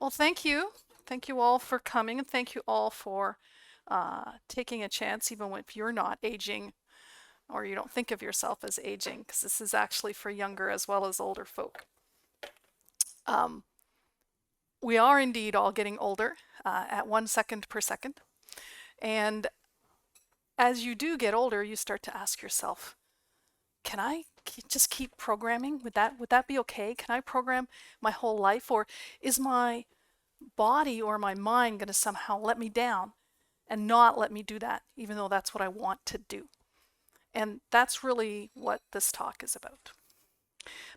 Well, thank you. Thank you all for coming, and thank you all for taking a chance, even if you're not aging or you don't think of yourself as aging, because this is actually for younger as well as older folk. Um, we are indeed all getting older at 1 second per second. And as you do get older, you start to ask yourself, can I just keep programming? Would that be okay? Can I program my whole life? Or is my body or my mind going to somehow let me down and not let me do that, even though that's what I want to do? And that's really what this talk is about.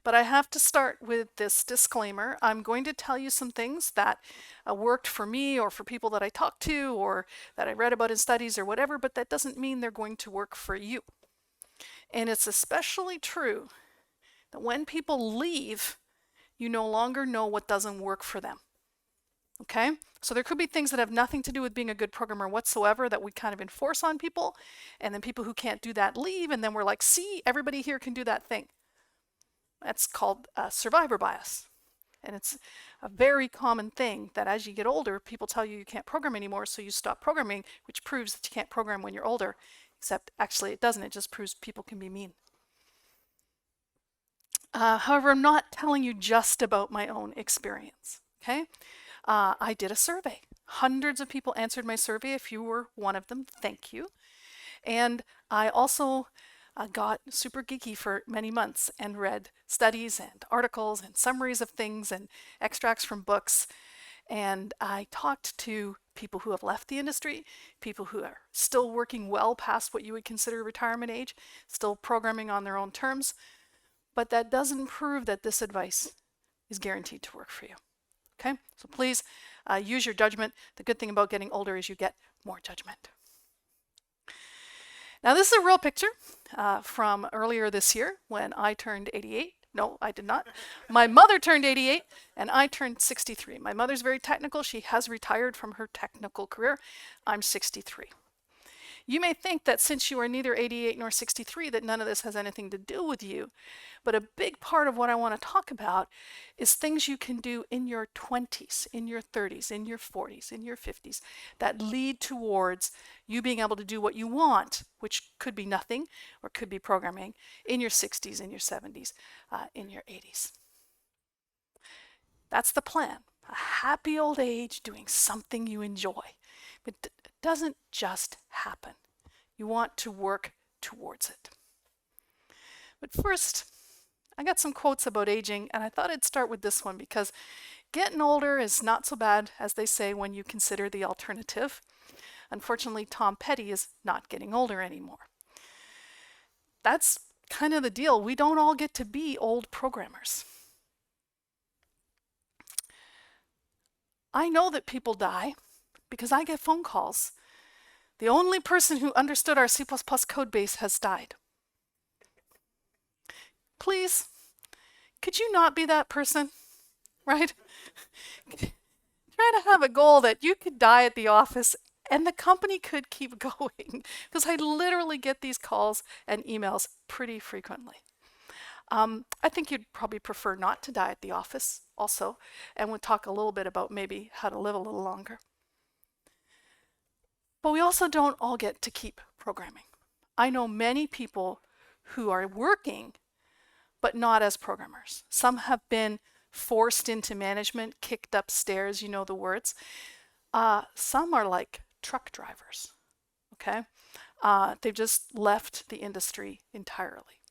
But I have to start with this disclaimer. I'm going to tell you some things that worked for me or for people that I talked to or that I read about in studies or whatever, but that doesn't mean they're going to work for you. And it's especially true that when people leave, you no longer know what doesn't work for them. Okay? So there could be things that have nothing to do with being a good programmer whatsoever that we kind of enforce on people, and then people who can't do that leave, and then we're like, see, everybody here can do that thing. That's called survivor bias. And it's a very common thing that as you get older, people tell you you can't program anymore, so you stop programming, which proves that you can't program when you're older, except actually it doesn't. It just proves people can be mean. However, I'm not telling you just about my own experience, okay? I did a survey. Hundreds of people answered my survey. If you were one of them, thank you. And I also got super geeky for many months and read studies and articles and summaries of things and extracts from books. And I talked to people who have left the industry, people who are still working well past what you would consider retirement age, still programming on their own terms. But that doesn't prove that this advice is guaranteed to work for you. Okay, so please use your judgment. The good thing about getting older is you get more judgment. Now, this is a real picture from earlier this year when I turned 88. No, I did not. My mother turned 88 and I turned 63. My mother's very technical. She has retired from her technical career. I'm 63. You may think that since you are neither 88 nor 63 that none of this has anything to do with you, but a big part of what I want to talk about is things you can do in your 20s, in your 30s, in your 40s, in your 50s that lead towards you being able to do what you want, which could be nothing or could be programming, in your 60s, in your 70s, in your 80s. That's the plan. A happy old age doing something you enjoy. But it doesn't just happen. You want to work towards it. But first, I got some quotes about aging, and I thought I'd start with this one because getting older is not so bad as they say when you consider the alternative. Unfortunately, Tom Petty is not getting older anymore. That's kind of the deal. We don't all get to be old programmers. I know that people die because I get phone calls. The only person who understood our C++ code base has died. Please, could you not be that person, right? Try to have a goal that you could die at the office and the company could keep going, because I literally get these calls and emails pretty frequently. I think you'd probably prefer not to die at the office also, and we'll talk a little bit about maybe how to live a little longer. But we also don't all get to keep programming. I know many people who are working, but not as programmers. Some have been forced into management, kicked upstairs, you know the words. Some are like truck drivers, okay? They've just left the industry entirely.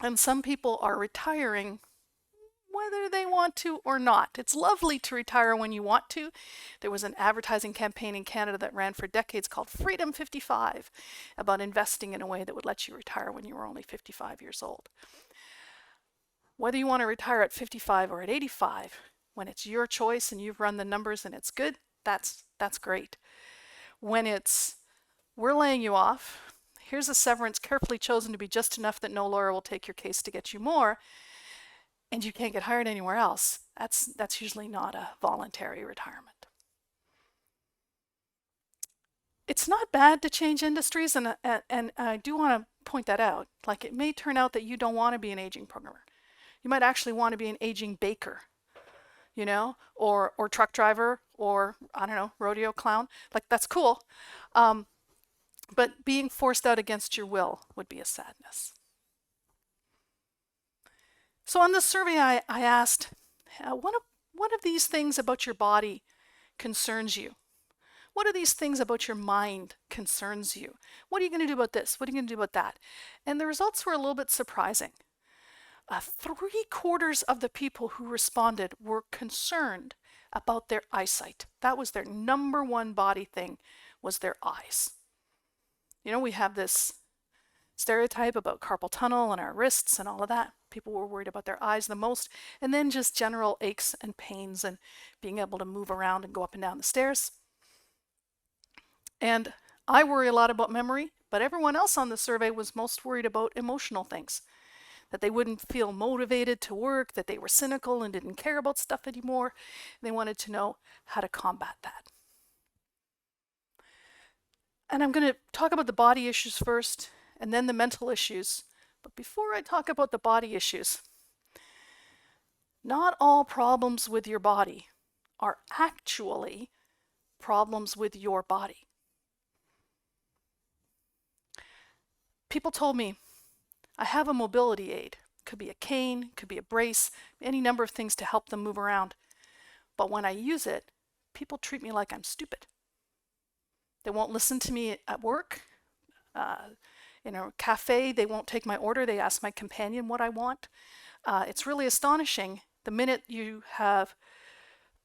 And some people are retiring whether they want to or not. It's lovely to retire when you want to. There was an advertising campaign in Canada that ran for decades called Freedom 55 about investing in a way that would let you retire when you were only 55 years old. Whether you want to retire at 55 or at 85, when it's your choice and you've run the numbers and it's good, that's great. When it's, we're laying you off, here's a severance carefully chosen to be just enough that no lawyer will take your case to get you more, and you can't get hired anywhere else, that's usually not a voluntary retirement. It's not bad to change industries, and I do want to point that out. Like, it may turn out that you don't want to be an aging programmer. You might actually want to be an aging baker. or truck driver, or I don't know, rodeo clown. Like that's cool. Um, but being forced out against your will would be a sadness. So on the survey, I asked, one of these things about your body concerns you? What are these things about your mind concerns you? What are you going to do about this? What are you going to do about that? And the results were a little bit surprising. 3/4 of the people who responded were concerned about their eyesight. That was their number one body thing, was their eyes. We have this stereotype about carpal tunnel and our wrists and all of that. People were worried about their eyes the most, and then just general aches and pains and being able to move around and go up and down the stairs. And I worry a lot about memory, but everyone else on the survey was most worried about emotional things. That they wouldn't feel motivated to work, that they were cynical and didn't care about stuff anymore. They wanted to know how to combat that. And I'm going to talk about the body issues first, and then the mental issues. But before I talk about the body issues, not all problems with your body are actually problems with your body. People told me, I have a mobility aid. Could be a cane, could be a brace, any number of things to help them move around. But when I use it, people treat me like I'm stupid. They won't listen to me at work. In a cafe, they won't take my order. They ask my companion what I want. It's really astonishing. The minute you have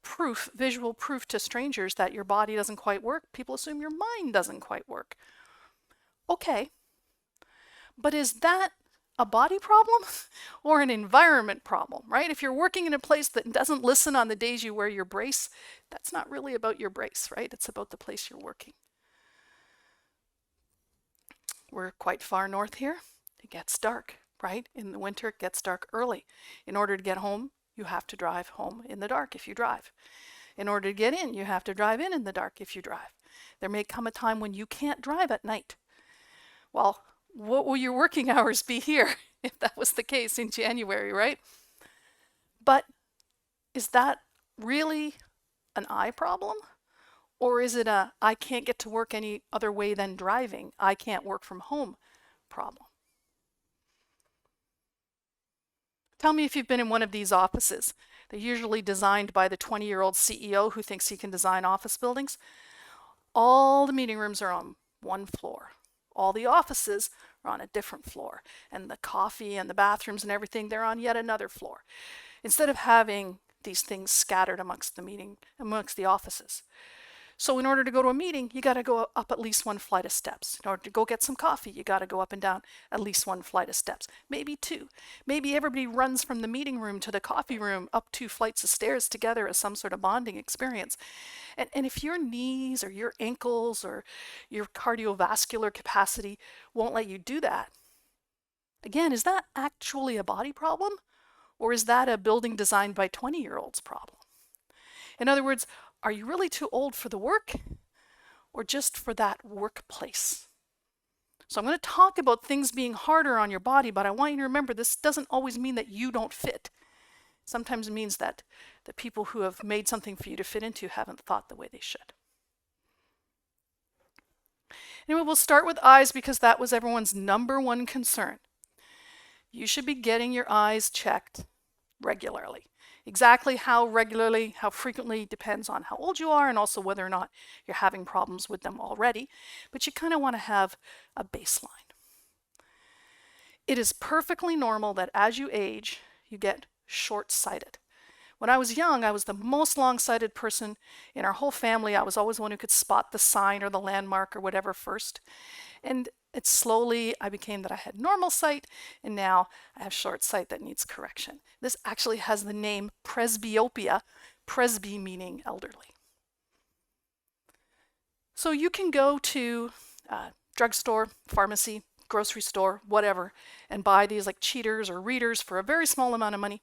proof, visual proof to strangers that your body doesn't quite work, people assume your mind doesn't quite work. Okay, but is that a body problem or an environment problem, right? If you're working in a place that doesn't listen on the days you wear your brace, that's not really about your brace, right? It's about the place you're working. We're quite far north here. It gets dark, right? In the winter, it gets dark early. In order to get home, you have to drive home in the dark if you drive. In order to get in, you have to drive in the dark if you drive. There may come a time when you can't drive at night. Well, what will your working hours be here if that was the case in January, right? But is that really an eye problem? Or is it a I can't get to work any other way than driving, I can't work from home problem? Tell me if you've been in one of these offices. They're usually designed by the 20-year-old CEO who thinks he can design office buildings. All the meeting rooms are on one floor. All the offices are on a different floor. And the coffee and the bathrooms and everything, they're on yet another floor. Instead of having these things scattered amongst the offices. So in order to go to a meeting, you got to go up at least one flight of steps. In order to go get some coffee, you got to go up and down at least one flight of steps, maybe two. Maybe everybody runs from the meeting room to the coffee room up 2 flights of stairs together as some sort of bonding experience. And if your knees or your ankles or your cardiovascular capacity won't let you do that, again, is that actually a body problem? Or is that a building designed by 20-year-olds problem? In other words, are you really too old for the work or just for that workplace? So I'm going to talk about things being harder on your body, but I want you to remember this doesn't always mean that you don't fit. Sometimes it means that the people who have made something for you to fit into haven't thought the way they should. Anyway, we'll start with eyes because that was everyone's number one concern. You should be getting your eyes checked regularly. Exactly how regularly, how frequently depends on how old you are and also whether or not you're having problems with them already. But you kind of want to have a baseline. It is perfectly normal that as you age, you get short-sighted. When I was young, I was the most long-sighted person in our whole family. I was always the one who could spot the sign or the landmark or whatever first. And it's slowly, I became that I had normal sight, and now I have short sight that needs correction. This actually has the name presbyopia, presby meaning elderly. So you can go to drugstore, pharmacy, grocery store, whatever, and buy these like cheaters or readers for a very small amount of money.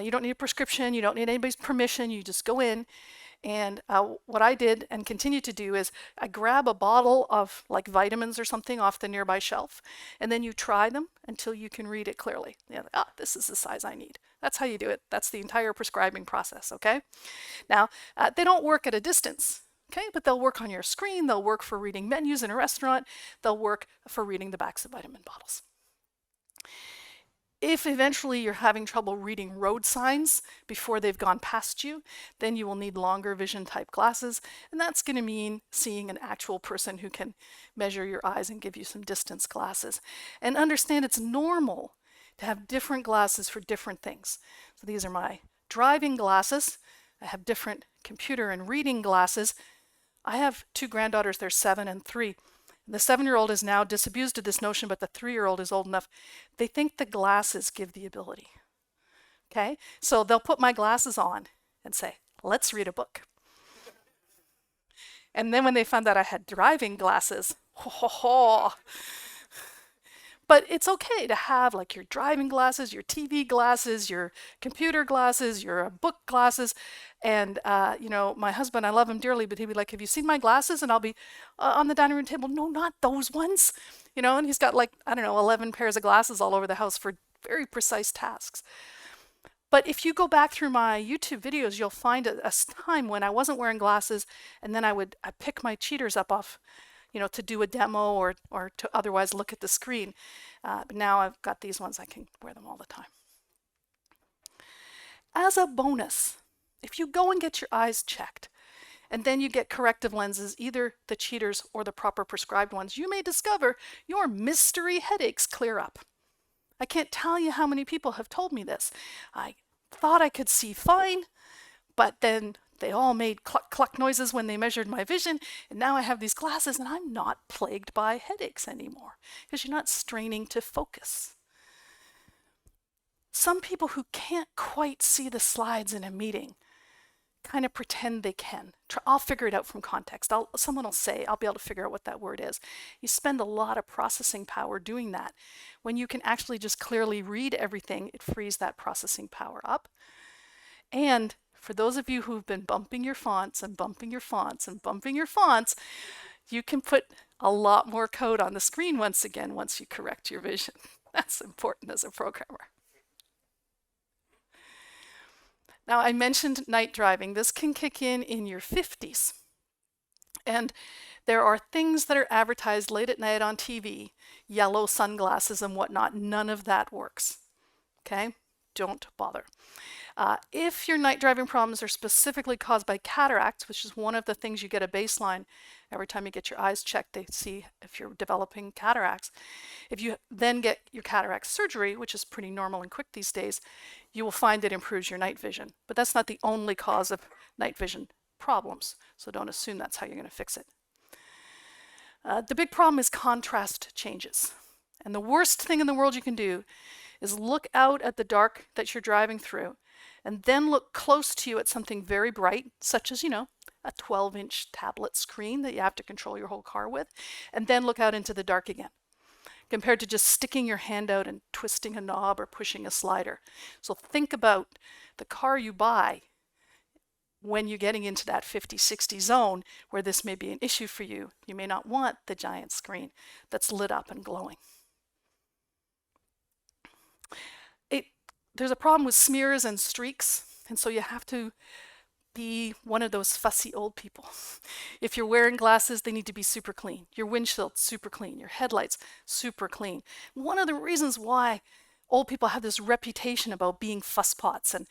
You don't need a prescription, you don't need anybody's permission, you just go in And what I did and continue to do is I grab a bottle of like vitamins or something off the nearby shelf, and then you try them until you can read it clearly. You know, this is the size I need. That's how you do it. That's the entire prescribing process, okay? Now, they don't work at a distance, okay? But they'll work on your screen. They'll work for reading menus in a restaurant. They'll work for reading the backs of vitamin bottles. If eventually you're having trouble reading road signs before they've gone past you, then you will need longer vision type glasses, and that's going to mean seeing an actual person who can measure your eyes and give you some distance glasses. And understand it's normal to have different glasses for different things. So these are my driving glasses. I have different computer and reading glasses. I have two granddaughters, they're 7 and 3. The 7-year-old is now disabused of this notion, but the 3-year-old is old enough. They think the glasses give the ability. Okay? So they'll put my glasses on and say, let's read a book. And then when they found out I had driving glasses, ho, ho, ho. But it's okay to have like your driving glasses, your TV glasses, your computer glasses, your book glasses. And, you know, my husband, I love him dearly, but he'd be like, have you seen my glasses? And I'll be on the dining room table, no, not those ones. You know, and he's got like, I don't know, 11 pairs of glasses all over the house for very precise tasks. But if you go back through my YouTube videos, you'll find a time when I wasn't wearing glasses, and then I pick my cheaters up off, you know, to do a demo or to otherwise look at the screen. But now I've got these ones, I can wear them all the time. As a bonus, if you go and get your eyes checked, and then you get corrective lenses, either the cheaters or the proper prescribed ones, you may discover your mystery headaches clear up. I can't tell you how many people have told me this. I thought I could see fine, but then they all made cluck cluck noises when they measured my vision, and now I have these glasses and I'm not plagued by headaches anymore because you're not straining to focus. Some people who can't quite see the slides in a meeting kind of pretend they can. I'll figure it out from context. Someone will say, I'll be able to figure out what that word is. You spend a lot of processing power doing that. When you can actually just clearly read everything, it frees that processing power up. And for those of you who've been bumping your fonts and bumping your fonts and bumping your fonts, you can put a lot more code on the screen once again once you correct your vision. That's important as a programmer. Now, I mentioned night driving. This can kick in your 50s. And there are things that are advertised late at night on TV, yellow sunglasses and whatnot. None of that works. Okay? Don't bother. If your night driving problems are specifically caused by cataracts, which is one of the things you get a baseline every time you get your eyes checked, they see if you're developing cataracts. If you then get your cataract surgery, which is pretty normal and quick these days, you will find it improves your night vision. But that's not the only cause of night vision problems, so don't assume that's how you're going to fix it. The big problem is contrast changes. And the worst thing in the world you can do is look out at the dark that you're driving through and then look close to you at something very bright, such as, you know, a 12-inch tablet screen that you have to control your whole car with, and then look out into the dark again, compared to just sticking your hand out and twisting a knob or pushing a slider. So think about the car you buy when you're getting into that 50-60 zone where this may be an issue for you. You may not want the giant screen that's lit up and glowing. There's a problem with smears and streaks, and so you have to be one of those fussy old people. If you're wearing glasses, they need to be super clean. Your windshield, super clean. Your headlights, super clean. One of the reasons why old people have this reputation about being fusspots and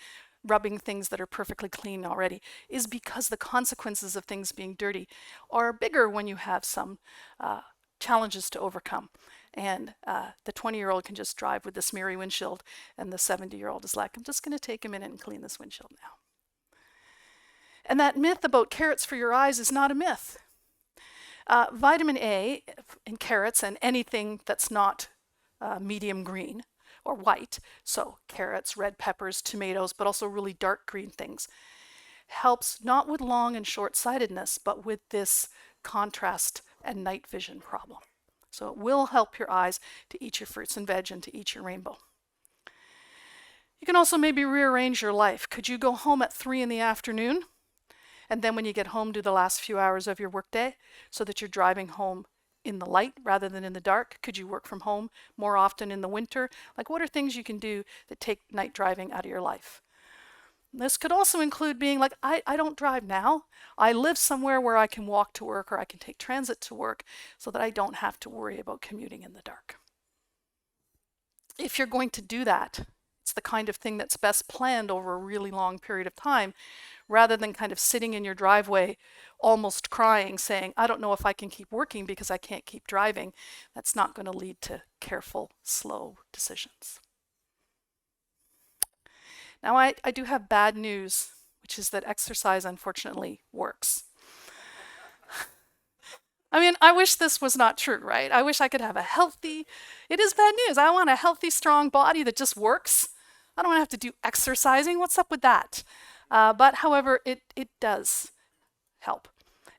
rubbing things that are perfectly clean already is because the consequences of things being dirty are bigger when you have some challenges to overcome. And the 20-year-old can just drive with the smeary windshield, and the 70-year-old is like, I'm just going to take a minute and clean this windshield now. And that myth about carrots for your eyes is not a myth. Vitamin A in carrots and anything that's not medium green or white, so carrots, red peppers, tomatoes, but also really dark green things, helps not with long and short-sightedness, but with this contrast and night vision problem. So it will help your eyes to eat your fruits and veg and to eat your rainbow. You can also maybe rearrange your life. Could you go home at 3 in the afternoon And then when you get home, do the last few hours of your workday so that you're driving home in the light rather than in the dark. Could you work from home more often in the winter? Like, what are things you can do that take night driving out of your life? This could also include being like, I don't drive now. I live somewhere where I can walk to work or I can take transit to work so that I don't have to worry about commuting in the dark. If you're going to do that, it's the kind of thing that's best planned over a really long period of time rather than kind of sitting in your driveway almost crying saying, I don't know if I can keep working because I can't keep driving. That's not going to lead to careful, slow decisions. Now, I do have bad news, which is that exercise unfortunately works. I mean, I wish this was not true, right? I wish I could have it is bad news. I want a healthy, strong body that just works. I don't want to have to do exercising. What's up with that? But however, it does help.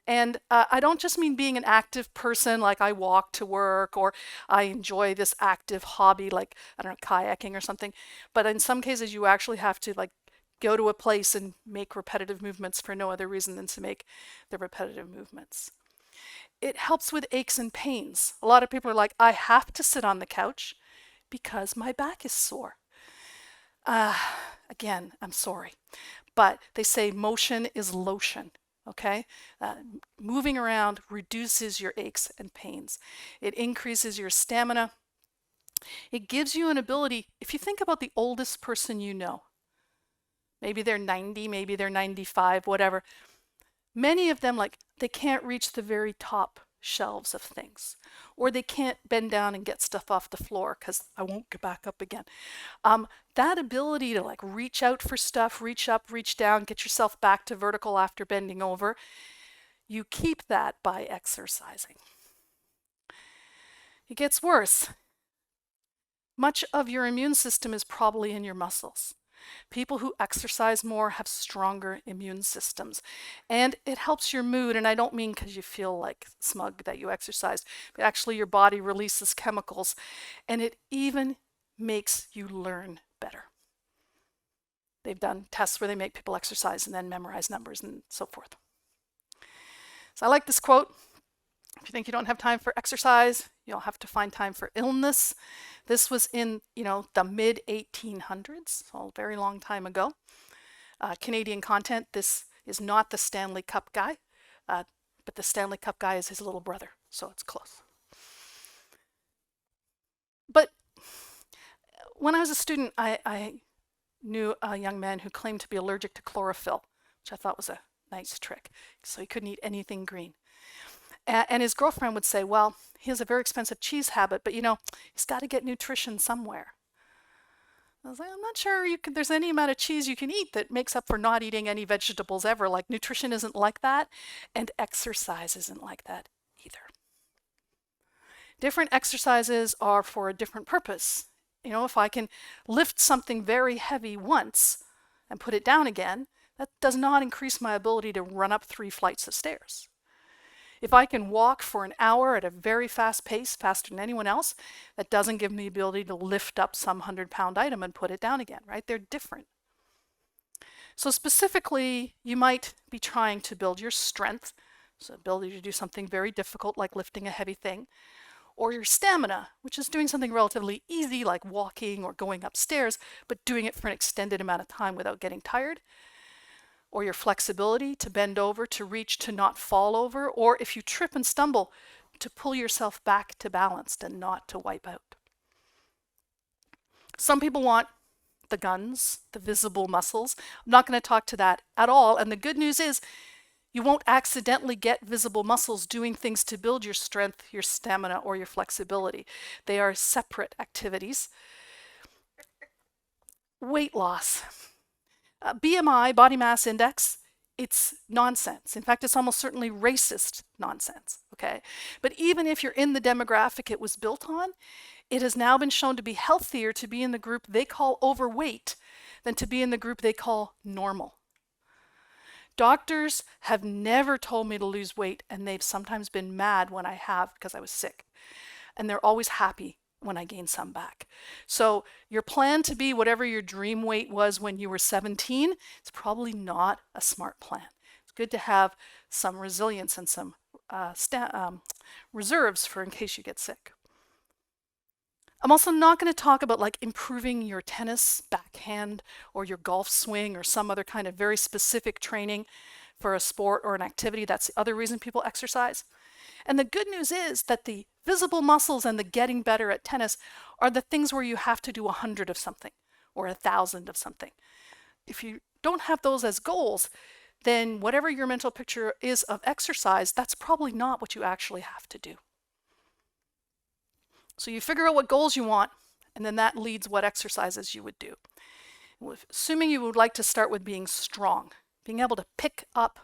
And I don't just mean being an active person, like I walk to work or I enjoy this active hobby, like, I don't know, kayaking or something. But in some cases, you actually have to like go to a place and make repetitive movements for no other reason than to make the repetitive movements. It helps with aches and pains. A lot of people are like, I have to sit on the couch because my back is sore. Again, I'm sorry. But they say motion is lotion. Okay? Moving around reduces your aches and pains. It increases your stamina. It gives you an ability, if you think about the oldest person you know, maybe they're 90, maybe they're 95, whatever. Many of them, like, they can't reach the very top shelves of things, or they can't bend down and get stuff off the floor because I won't get back up again. That ability to like reach out for stuff, reach up, reach down, get yourself back to vertical after bending over, you keep that by exercising. It gets worse. Much of your immune system is probably in your muscles. People who exercise more have stronger immune systems. And it helps your mood, and I don't mean because you feel like smug that you exercised, but actually your body releases chemicals, and it even makes you learn better. They've done tests where they make people exercise and then memorize numbers and so forth. So I like this quote. If you think you don't have time for exercise, you'll have to find time for illness. This was in, the mid 1800s, so a very long time ago. Canadian content, this is not the Stanley Cup guy, but the Stanley Cup guy is his little brother, so it's close. But when I was a student, I knew a young man who claimed to be allergic to chlorophyll, which I thought was a nice trick, so he couldn't eat anything green. And his girlfriend would say, well, he has a very expensive cheese habit, but he's got to get nutrition somewhere. I was like, I'm not sure there's any amount of cheese you can eat that makes up for not eating any vegetables ever. Like, nutrition isn't like that, and exercise isn't like that either. Different exercises are for a different purpose. If I can lift something very heavy once and put it down again, that does not increase my ability to run up 3 flights of stairs. If I can walk for an hour at a very fast pace, faster than anyone else, that doesn't give me the ability to lift up some 100-pound item and put it down again, right? They're different. So specifically, you might be trying to build your strength, so ability to do something very difficult like lifting a heavy thing, or your stamina, which is doing something relatively easy like walking or going upstairs, but doing it for an extended amount of time without getting tired. Or your flexibility to bend over, to reach, to not fall over, or if you trip and stumble, to pull yourself back to balanced and not to wipe out. Some people want the guns, the visible muscles. I'm not going to talk to that at all, and the good news is you won't accidentally get visible muscles doing things to build your strength, your stamina, or your flexibility. They are separate activities. Weight loss. BMI, body mass index, it's nonsense. In fact, it's almost certainly racist nonsense, okay? But even if you're in the demographic it was built on, it has now been shown to be healthier to be in the group they call overweight than to be in the group they call normal. Doctors have never told me to lose weight, and they've sometimes been mad when I have because I was sick. And they're always happy when I gain some back. So your plan to be whatever your dream weight was when you were 17, it's probably not a smart plan. It's good to have some resilience and some reserves for in case you get sick. I'm also not going to talk about like improving your tennis backhand or your golf swing or some other kind of very specific training for a sport or an activity. That's the other reason people exercise. And the good news is that the visible muscles and the getting better at tennis are the things where you have to do 100 of something or 1,000 of something. If you don't have those as goals, then whatever your mental picture is of exercise, that's probably not what you actually have to do. So you figure out what goals you want, and then that leads what exercises you would do. Assuming you would like to start with being strong, being able to pick up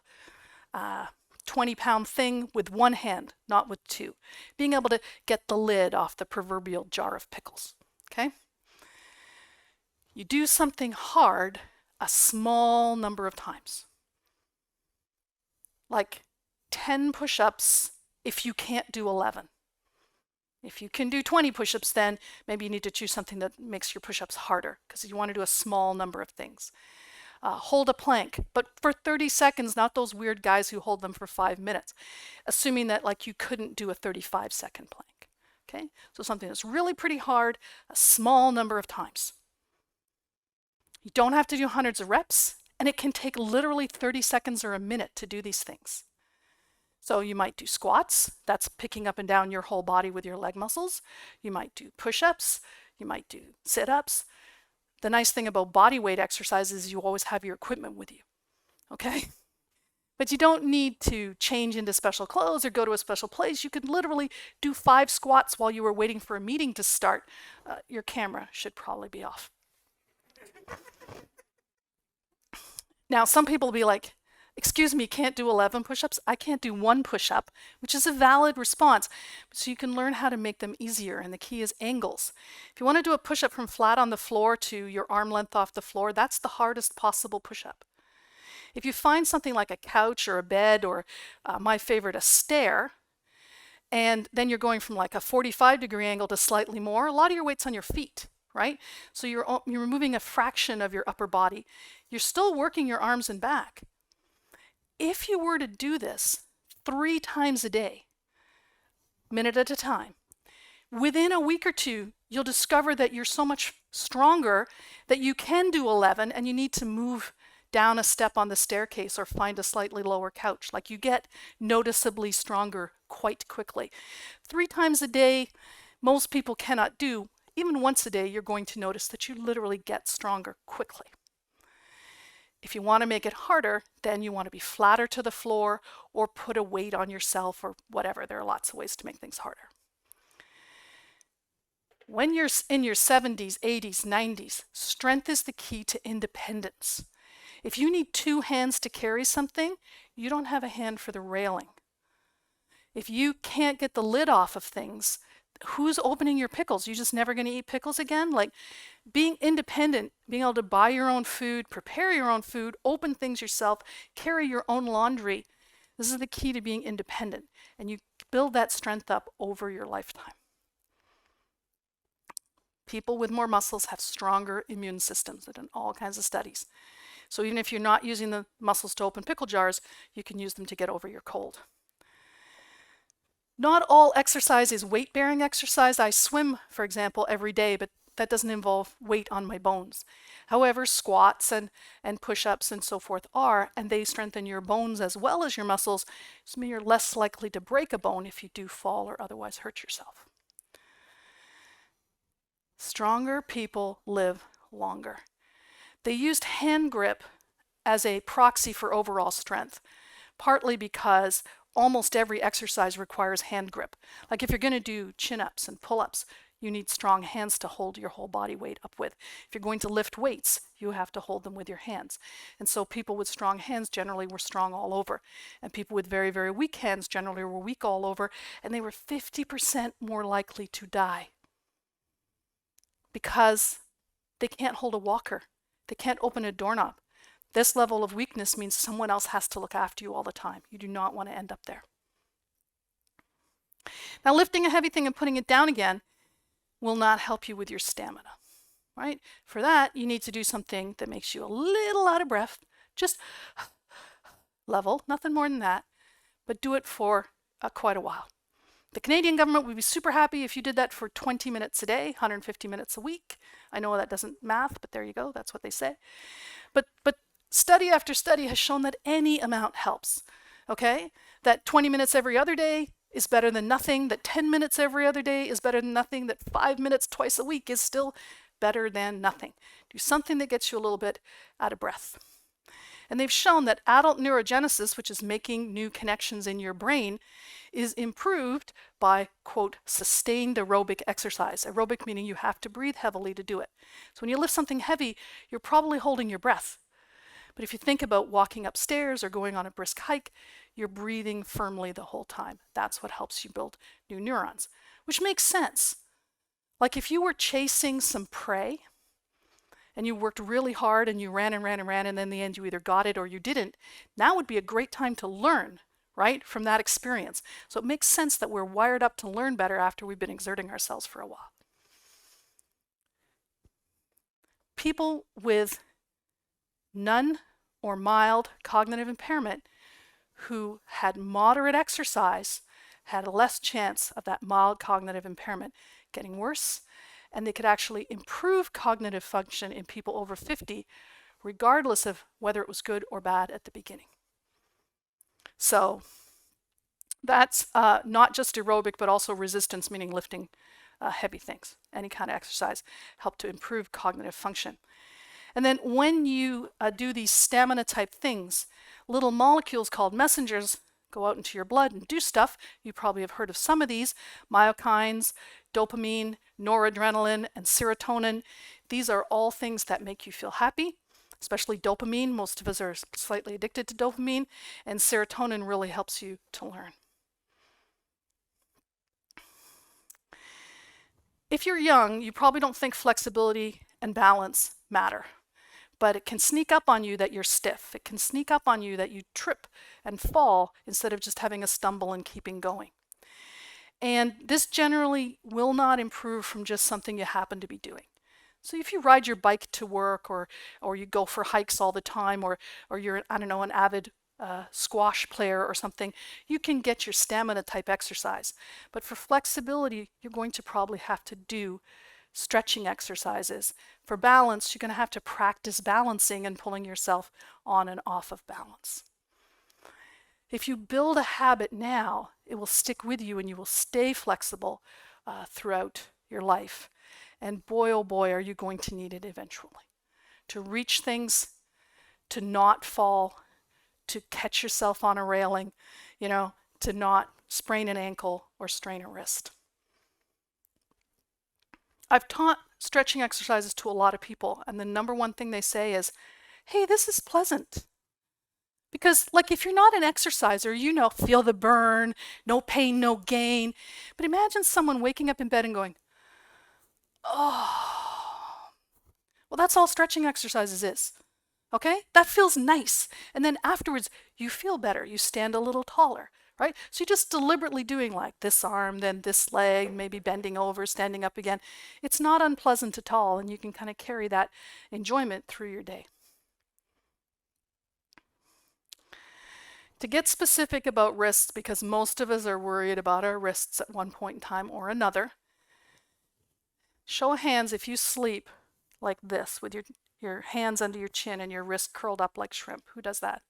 a 20-pound thing with one hand, not with two. Being able to get the lid off the proverbial jar of pickles, okay? You do something hard a small number of times. Like 10 push-ups if you can't do 11. If you can do 20 push-ups, then maybe you need to choose something that makes your push-ups harder because you want to do a small number of things. Hold a plank, but for 30 seconds, not those weird guys who hold them for 5 minutes, assuming that like you couldn't do a 35-second plank. Okay, so something that's really pretty hard, a small number of times. You don't have to do hundreds of reps, and it can take literally 30 seconds or a minute to do these things. So you might do squats, that's picking up and down your whole body with your leg muscles. You might do push-ups, you might do sit-ups. The nice thing about body weight exercises is you always have your equipment with you, okay? But you don't need to change into special clothes or go to a special place. You could literally do 5 squats while you were waiting for a meeting to start. Your camera should probably be off. Now, some people will be like, excuse me, can't do 11 push-ups? I can't do 1 push-up, which is a valid response. So you can learn how to make them easier, and the key is angles. If you want to do a push-up from flat on the floor to your arm length off the floor, that's the hardest possible push-up. If you find something like a couch or a bed or my favorite, a stair, and then you're going from like a 45-degree angle to slightly more, a lot of your weight's on your feet, right? So you're removing a fraction of your upper body. You're still working your arms and back. If you were to do this 3 times a day, minute at a time, within a week or 2, you'll discover that you're so much stronger that you can do 11 and you need to move down a step on the staircase or find a slightly lower couch. Like you get noticeably stronger quite quickly. 3 times a day, most people cannot do. Even once a day, you're going to notice that you literally get stronger quickly. If you want to make it harder, then you want to be flatter to the floor or put a weight on yourself or whatever. There are lots of ways to make things harder. When you're in your 70s, 80s, 90s, strength is the key to independence. If you need 2 hands to carry something, you don't have a hand for the railing. If you can't get the lid off of things, who's opening your pickles? You're just never going to eat pickles again? Like being independent, being able to buy your own food, prepare your own food, open things yourself, carry your own laundry. This is the key to being independent. And you build that strength up over your lifetime. People with more muscles have stronger immune systems. They've done all kinds of studies. So even if you're not using the muscles to open pickle jars, you can use them to get over your cold. Not all exercise is weight-bearing exercise. I swim, for example, every day, but that doesn't involve weight on my bones. However, squats and push-ups and so forth are, and they strengthen your bones as well as your muscles, so you're less likely to break a bone if you do fall or otherwise hurt yourself. Stronger people live longer. They used hand grip as a proxy for overall strength, partly because almost every exercise requires hand grip. Like if you're going to do chin-ups and pull-ups, you need strong hands to hold your whole body weight up with. If you're going to lift weights, you have to hold them with your hands. And so people with strong hands generally were strong all over. And people with very, very weak hands generally were weak all over, and they were 50% more likely to die because they can't hold a walker. They can't open a doorknob. This level of weakness means someone else has to look after you all the time. You do not want to end up there. Now, lifting a heavy thing and putting it down again will not help you with your stamina, right? For that, you need to do something that makes you a little out of breath, just level, nothing more than that, but do it for quite a while. The Canadian government would be super happy if you did that for 20 minutes a day, 150 minutes a week. I know that doesn't math, but there you go, that's what they say. But study after study has shown that any amount helps, okay? That 20 minutes every other day is better than nothing, that 10 minutes every other day is better than nothing, that 5 minutes twice a week is still better than nothing. Do something that gets you a little bit out of breath. And they've shown that adult neurogenesis, which is making new connections in your brain, is improved by, quote, sustained aerobic exercise. Aerobic meaning you have to breathe heavily to do it. So when you lift something heavy, you're probably holding your breath. But if you think about walking upstairs or going on a brisk hike, you're breathing firmly the whole time. That's what helps you build new neurons, which makes sense. Like if you were chasing some prey and you worked really hard and you ran and ran and ran, and then in the end you either got it or you didn't, now would be a great time to learn, right, from that experience. So it makes sense that we're wired up to learn better after we've been exerting ourselves for a while. People with none or mild cognitive impairment who had moderate exercise had a less chance of that mild cognitive impairment getting worse, and they could actually improve cognitive function in people over 50, regardless of whether it was good or bad at the beginning. So that's not just aerobic, but also resistance, meaning lifting heavy things. Any kind of exercise help to improve cognitive function. And then when you do these stamina type things, little molecules called messengers go out into your blood and do stuff. You probably have heard of some of these: myokines, dopamine, noradrenaline, and serotonin. These are all things that make you feel happy, especially dopamine. Most of us are slightly addicted to dopamine, and serotonin really helps you to learn. If you're young, you probably don't think flexibility and balance matter. But it can sneak up on you that you're stiff. It can sneak up on you that you trip and fall instead of just having a stumble and keeping going. And this generally will not improve from just something you happen to be doing. So if you ride your bike to work, or you go for hikes all the time, or you're, I don't know, an avid squash player or something, you can get your stamina type exercise. But for flexibility, you're going to probably have to do stretching exercises. For balance, you're going to have to practice balancing and pulling yourself on and off of balance. If you build a habit now, it will stick with you and you will stay flexible throughout your life. And boy, oh boy, are you going to need it eventually. To reach things, to not fall, to catch yourself on a railing, to not sprain an ankle or strain a wrist. I've taught stretching exercises to a lot of people, and the number one thing they say is, hey, this is pleasant. Because like if you're not an exerciser, feel the burn, no pain, no gain. But imagine someone waking up in bed and going, oh. Well, that's all stretching exercises is. Okay? That feels nice. And then afterwards, you feel better. You stand a little taller. Right? So you're just deliberately doing like this arm, then this leg, maybe bending over, standing up again. It's not unpleasant at all, and you can kind of carry that enjoyment through your day. To get specific about wrists, because most of us are worried about our wrists at one point in time or another, show of hands if you sleep like this with your hands under your chin and your wrist curled up like shrimp. Who does that?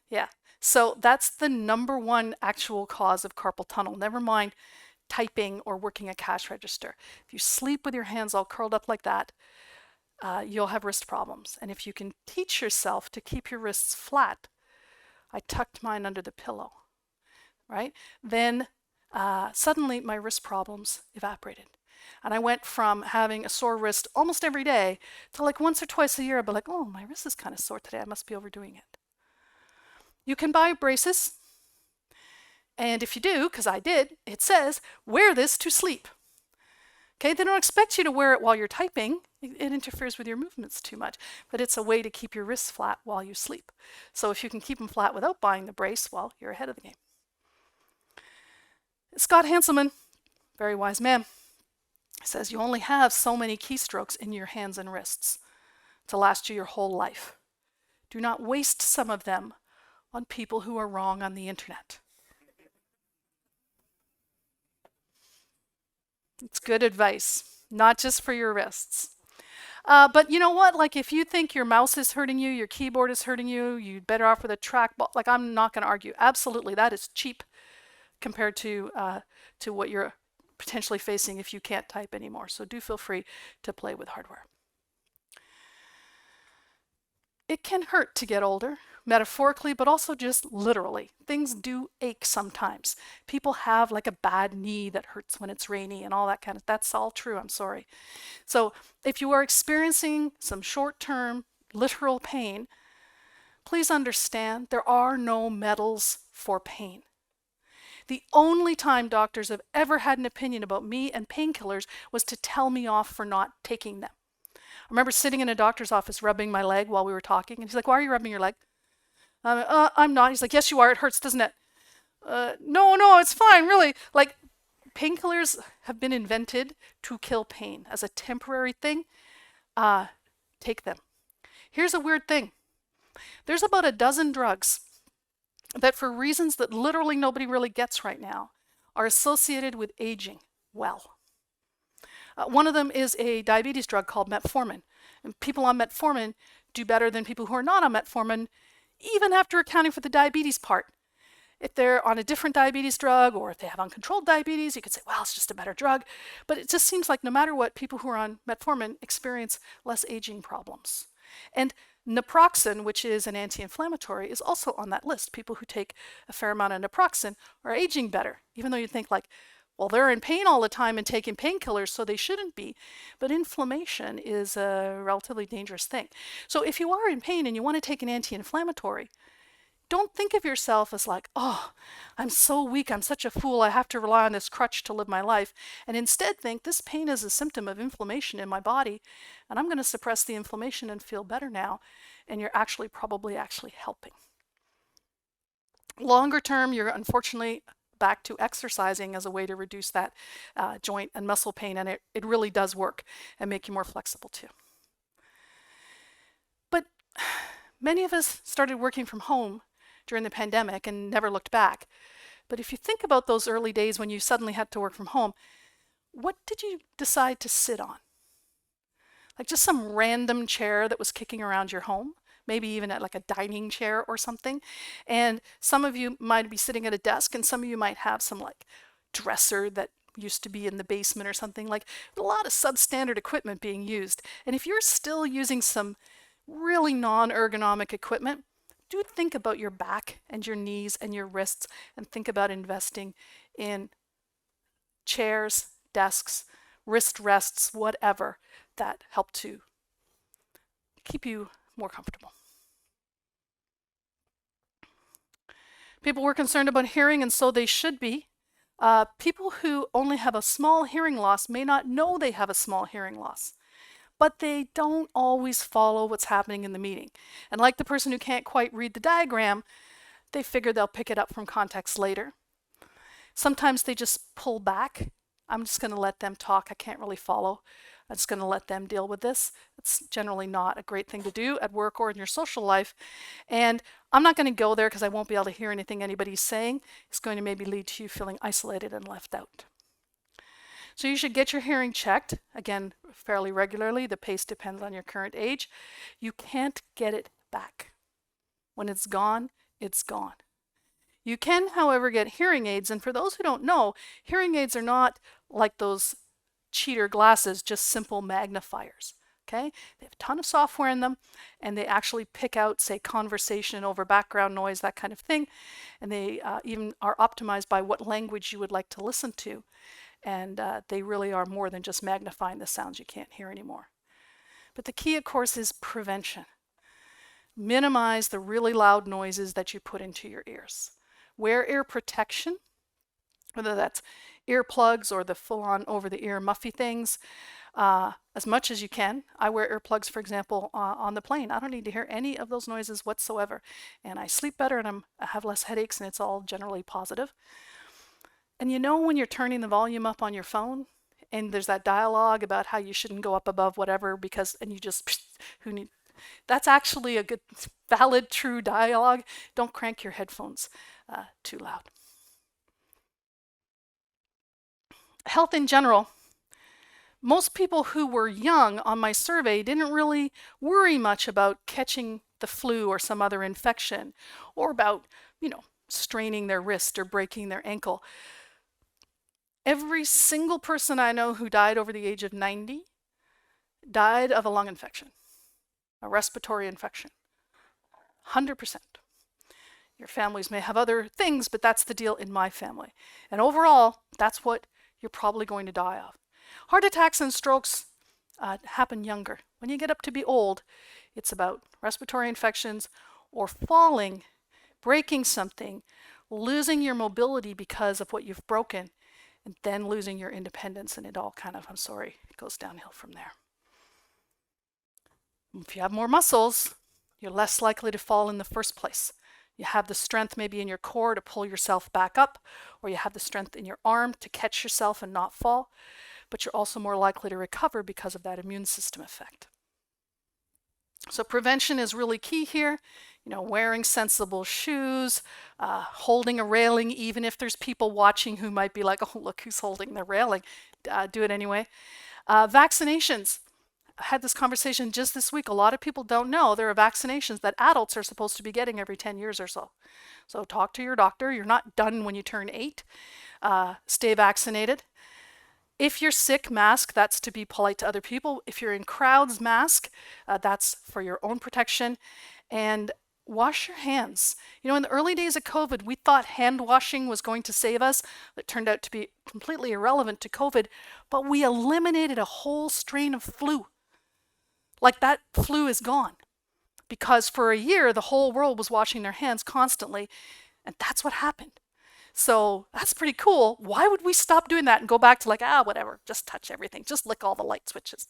Yeah. So that's the number one actual cause of carpal tunnel. Never mind typing or working a cash register. If you sleep with your hands all curled up like that, you'll have wrist problems. And if you can teach yourself to keep your wrists flat, I tucked mine under the pillow, right? Then suddenly my wrist problems evaporated. And I went from having a sore wrist almost every day to like once or twice a year, I'd be like, oh, my wrist is kind of sore today. I must be overdoing it. You can buy braces, and if you do, because I did, it says, wear this to sleep. Okay, they don't expect you to wear it while you're typing. It interferes with your movements too much, but it's a way to keep your wrists flat while you sleep. So if you can keep them flat without buying the brace, well, you're ahead of the game. Scott Hanselman, very wise man, says you only have so many keystrokes in your hands and wrists to last you your whole life. Do not waste some of them on people who are wrong on the internet. It's good advice, not just for your wrists. But you know what? Like if you think your mouse is hurting you, your keyboard is hurting you, you'd better off with a trackball. Like I'm not going to argue. Absolutely, that is cheap compared to what you're potentially facing if you can't type anymore. So do feel free to play with hardware. It can hurt to get older, metaphorically, but also just literally. Things do ache sometimes. People have like a bad knee that hurts when it's rainy and all that kind of, that's all true, I'm sorry. So if you are experiencing some short-term literal pain, please understand there are no medals for pain. The only time doctors have ever had an opinion about me and painkillers was to tell me off for not taking them. I remember sitting in a doctor's office rubbing my leg while we were talking, and he's like, "Why are you rubbing your leg?" I'm not. He's like, "Yes, you are. It hurts, doesn't it?" No, it's fine, really. Like, painkillers have been invented to kill pain as a temporary thing. Take them. Here's a weird thing. There's about a dozen drugs that, for reasons that literally nobody really gets right now, are associated with aging well. One of them is a diabetes drug called metformin. And people on metformin do better than people who are not on metformin, even after accounting for the diabetes part. If they're on a different diabetes drug or if they have uncontrolled diabetes, you could say, well, it's just a better drug. But it just seems like no matter what, people who are on metformin experience less aging problems. And naproxen, which is an anti-inflammatory, is also on that list. People who take a fair amount of naproxen are aging better, even though you think like, well, they're in pain all the time and taking painkillers, so they shouldn't be. But inflammation is a relatively dangerous thing. So if you are in pain and you want to take an anti-inflammatory, don't think of yourself as like, oh, I'm so weak, I'm such a fool, I have to rely on this crutch to live my life. And instead think this pain is a symptom of inflammation in my body, and I'm going to suppress the inflammation and feel better now. And you're probably helping. Longer term, you're unfortunately back to exercising as a way to reduce that joint and muscle pain, and it really does work and make you more flexible too. But many of us started working from home during the pandemic and never looked back. But if you think about those early days when you suddenly had to work from home, what did you decide to sit on? Like just some random chair that was kicking around your home? Maybe even at like a dining chair or something. And some of you might be sitting at a desk, and some of you might have some like dresser that used to be in the basement or something. Like a lot of substandard equipment being used. And if you're still using some really non-ergonomic equipment, do think about your back and your knees and your wrists, and think about investing in chairs, desks, wrist rests, whatever, that help to keep you more comfortable. People were concerned about hearing, and so they should be. People who only have a small hearing loss may not know they have a small hearing loss, but they don't always follow what's happening in the meeting. And like the person who can't quite read the diagram, they figure they'll pick it up from context later. Sometimes they just pull back. I'm just going to let them talk. I can't really follow. I'm just going to let them deal with this. It's generally not a great thing to do at work or in your social life. And I'm not going to go there because I won't be able to hear anything anybody's saying. It's going to maybe lead to you feeling isolated and left out. So you should get your hearing checked, again, fairly regularly. The pace depends on your current age. You can't get it back. When it's gone, it's gone. You can, however, get hearing aids, and for those who don't know, hearing aids are not like those cheater glasses, just simple magnifiers. Okay? They have a ton of software in them, and they actually pick out, say, conversation over background noise, that kind of thing, and they even are optimized by what language you would like to listen to. And they really are more than just magnifying the sounds you can't hear anymore. But the key, of course, is prevention. Minimize the really loud noises that you put into your ears. Wear ear protection, whether that's earplugs or the full-on over-the-ear muffy things, as much as you can. I wear earplugs, for example, on the plane. I don't need to hear any of those noises whatsoever. And I sleep better, and I have less headaches, and it's all generally positive. And you know when you're turning the volume up on your phone and there's that dialogue about how you shouldn't go up above whatever because, and you just, That's actually a good, valid, true dialogue. Don't crank your headphones too loud. Health in general. Most people who were young on my survey didn't really worry much about catching the flu or some other infection, or about, straining their wrist or breaking their ankle. Every single person I know who died over the age of 90 died of a lung infection, a respiratory infection. 100%. Your families may have other things, but that's the deal in my family. And overall, that's what you're probably going to die of. Heart attacks and strokes happen younger. When you get up to be old, it's about respiratory infections or falling, breaking something, losing your mobility because of what you've broken, and then losing your independence, and it all kind of, it goes downhill from there. If you have more muscles, you're less likely to fall in the first place. You have the strength maybe in your core to pull yourself back up, or you have the strength in your arm to catch yourself and not fall, but you're also more likely to recover because of that immune system effect. So prevention is really key here. Wearing sensible shoes, holding a railing, even if there's people watching who might be like, oh, look who's holding the railing. Do it anyway. Vaccinations. I had this conversation just this week. A lot of people don't know there are vaccinations that adults are supposed to be getting every 10 years or so. So talk to your doctor. You're not done when you turn 8. Stay vaccinated. If you're sick, mask. That's to be polite to other people. If you're in crowds, mask. That's for your own protection. And wash your hands. In the early days of COVID, we thought hand washing was going to save us. It turned out to be completely irrelevant to COVID, but we eliminated a whole strain of flu. Like that flu is gone because for a year, the whole world was washing their hands constantly, and that's what happened. So that's pretty cool. Why would we stop doing that and go back to whatever, just touch everything, just lick all the light switches?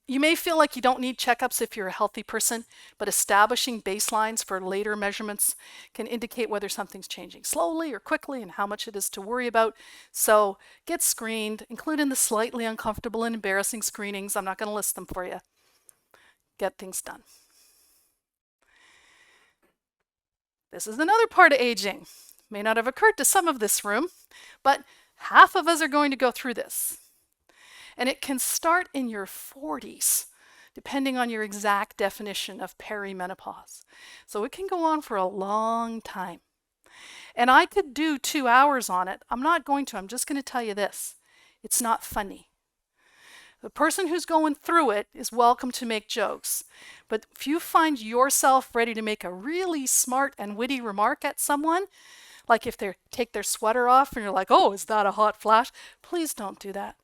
You may feel like you don't need checkups if you're a healthy person, but establishing baselines for later measurements can indicate whether something's changing slowly or quickly and how much it is to worry about. So get screened, including the slightly uncomfortable and embarrassing screenings. I'm not going to list them for you. Get things done. This is another part of aging. May not have occurred to some of this room, but half of us are going to go through this. And it can start in your 40s, depending on your exact definition of perimenopause. So it can go on for a long time. And I could do 2 hours on it. I'm not going to. I'm just going to tell you this. It's not funny. The person who's going through it is welcome to make jokes. But if you find yourself ready to make a really smart and witty remark at someone, like if they take their sweater off and you're like, oh, is that a hot flash? Please don't do that.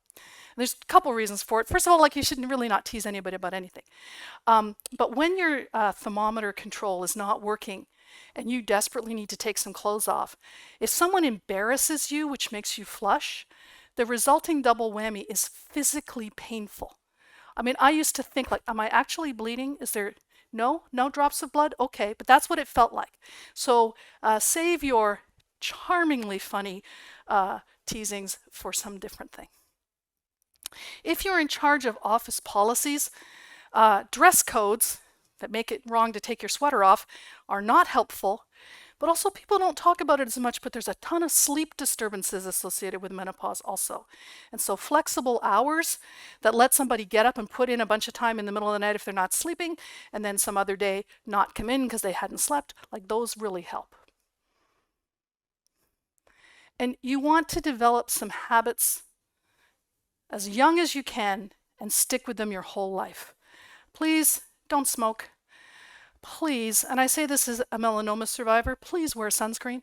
There's a couple reasons for it. First of all, you should really not tease anybody about anything. But when your thermometer control is not working and you desperately need to take some clothes off, if someone embarrasses you, which makes you flush, the resulting double whammy is physically painful. I used to think am I actually bleeding? Is there no drops of blood? Okay, but that's what it felt like. So save your charmingly funny teasings for some different thing. If you're in charge of office policies, dress codes that make it wrong to take your sweater off are not helpful, but also people don't talk about it as much, but there's a ton of sleep disturbances associated with menopause also. And so flexible hours that let somebody get up and put in a bunch of time in the middle of the night if they're not sleeping, and then some other day not come in because they hadn't slept, those really help. And you want to develop some habits as young as you can and stick with them your whole life. Please don't smoke. Please, and I say this as a melanoma survivor, please wear sunscreen,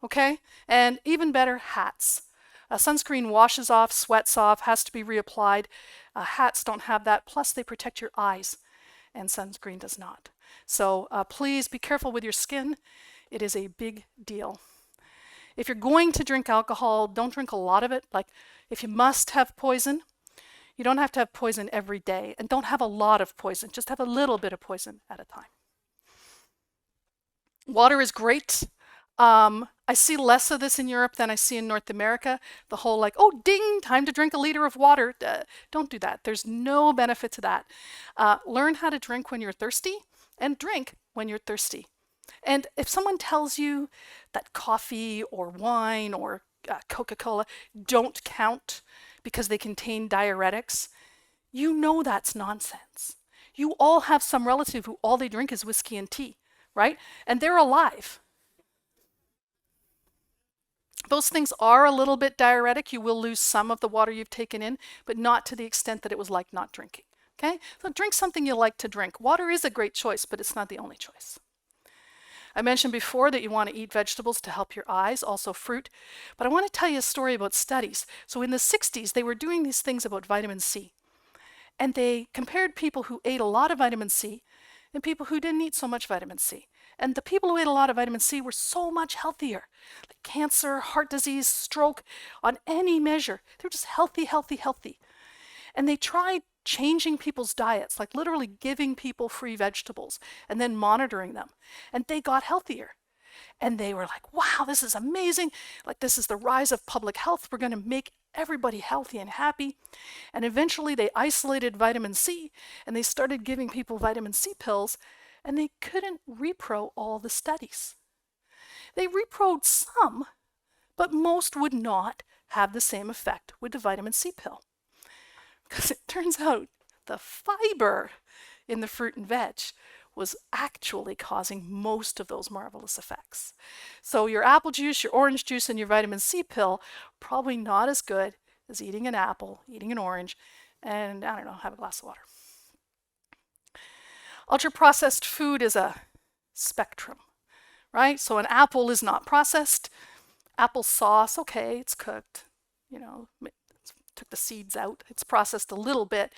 okay? And even better, hats. Sunscreen washes off, sweats off, has to be reapplied. Hats don't have that, plus they protect your eyes, and sunscreen does not. So please be careful with your skin. It is a big deal. If you're going to drink alcohol, don't drink a lot of it. If you must have poison, you don't have to have poison every day. And don't have a lot of poison. Just have a little bit of poison at a time. Water is great. I see less of this in Europe than I see in North America. The whole like, oh, ding, time to drink a liter of water. Don't do that. There's no benefit to that. Learn how to drink when you're thirsty and drink when you're thirsty. And if someone tells you that coffee or wine or Coca-Cola don't count because they contain diuretics, you know that's nonsense. You all have some relative who all they drink is whiskey and tea, right? And they're alive. Those things are a little bit diuretic. You will lose some of the water you've taken in, but not to the extent that it was like not drinking. Okay? So drink something you like to drink. Water is a great choice, but it's not the only choice. I mentioned before that you want to eat vegetables to help your eyes, also fruit. But I want to tell you a story about studies. So in the 60s, they were doing these things about vitamin C. And they compared people who ate a lot of vitamin C and people who didn't eat so much vitamin C. And the people who ate a lot of vitamin C were so much healthier. Like cancer, heart disease, stroke, on any measure. They were just healthy, healthy, healthy. And they tried changing people's diets, like literally giving people free vegetables and then monitoring them. And they got healthier. And they were like, wow, this is amazing. Like, this is the rise of public health. We're going to make everybody healthy and happy. And eventually they isolated vitamin C and they started giving people vitamin C pills, and they couldn't repro all the studies. They reproed some, but most would not have the same effect with the vitamin C pill. Because it turns out the fiber in the fruit and veg was actually causing most of those marvelous effects. So your apple juice, your orange juice, and your vitamin C pill, probably not as good as eating an apple, eating an orange, and I don't know, have a glass of water. Ultra-processed food is a spectrum, right? So an apple is not processed. Apple sauce, okay, it's cooked, you know, took the seeds out. It's processed a little bit.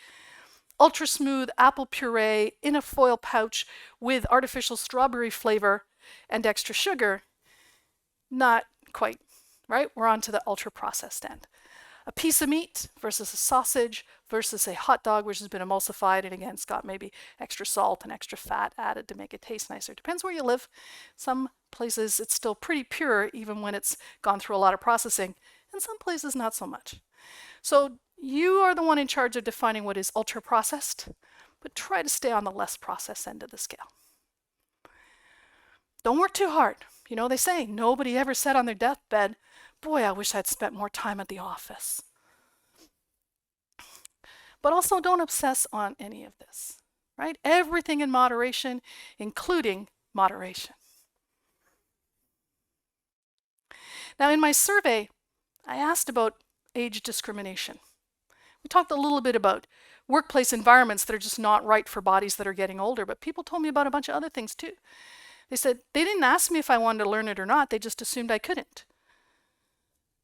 Ultra smooth apple puree in a foil pouch with artificial strawberry flavor and extra sugar, not quite, right? We're on to the ultra processed end. A piece of meat versus a sausage versus a hot dog which has been emulsified, and again, it's got maybe extra salt and extra fat added to make it taste nicer. Depends where you live. Some places it's still pretty pure even when it's gone through a lot of processing, and some places not so much. So you are the one in charge of defining what is ultra processed, but try to stay on the less processed end of the scale. Don't work too hard. You know, they say nobody ever said on their deathbed, boy, I wish I'd spent more time at the office. But also don't obsess on any of this, right? Everything in moderation, including moderation. Now, in my survey, I asked about age discrimination. We talked a little bit about workplace environments that are just not right for bodies that are getting older, but people told me about a bunch of other things too. They said they didn't ask me if I wanted to learn it or not, they just assumed I couldn't.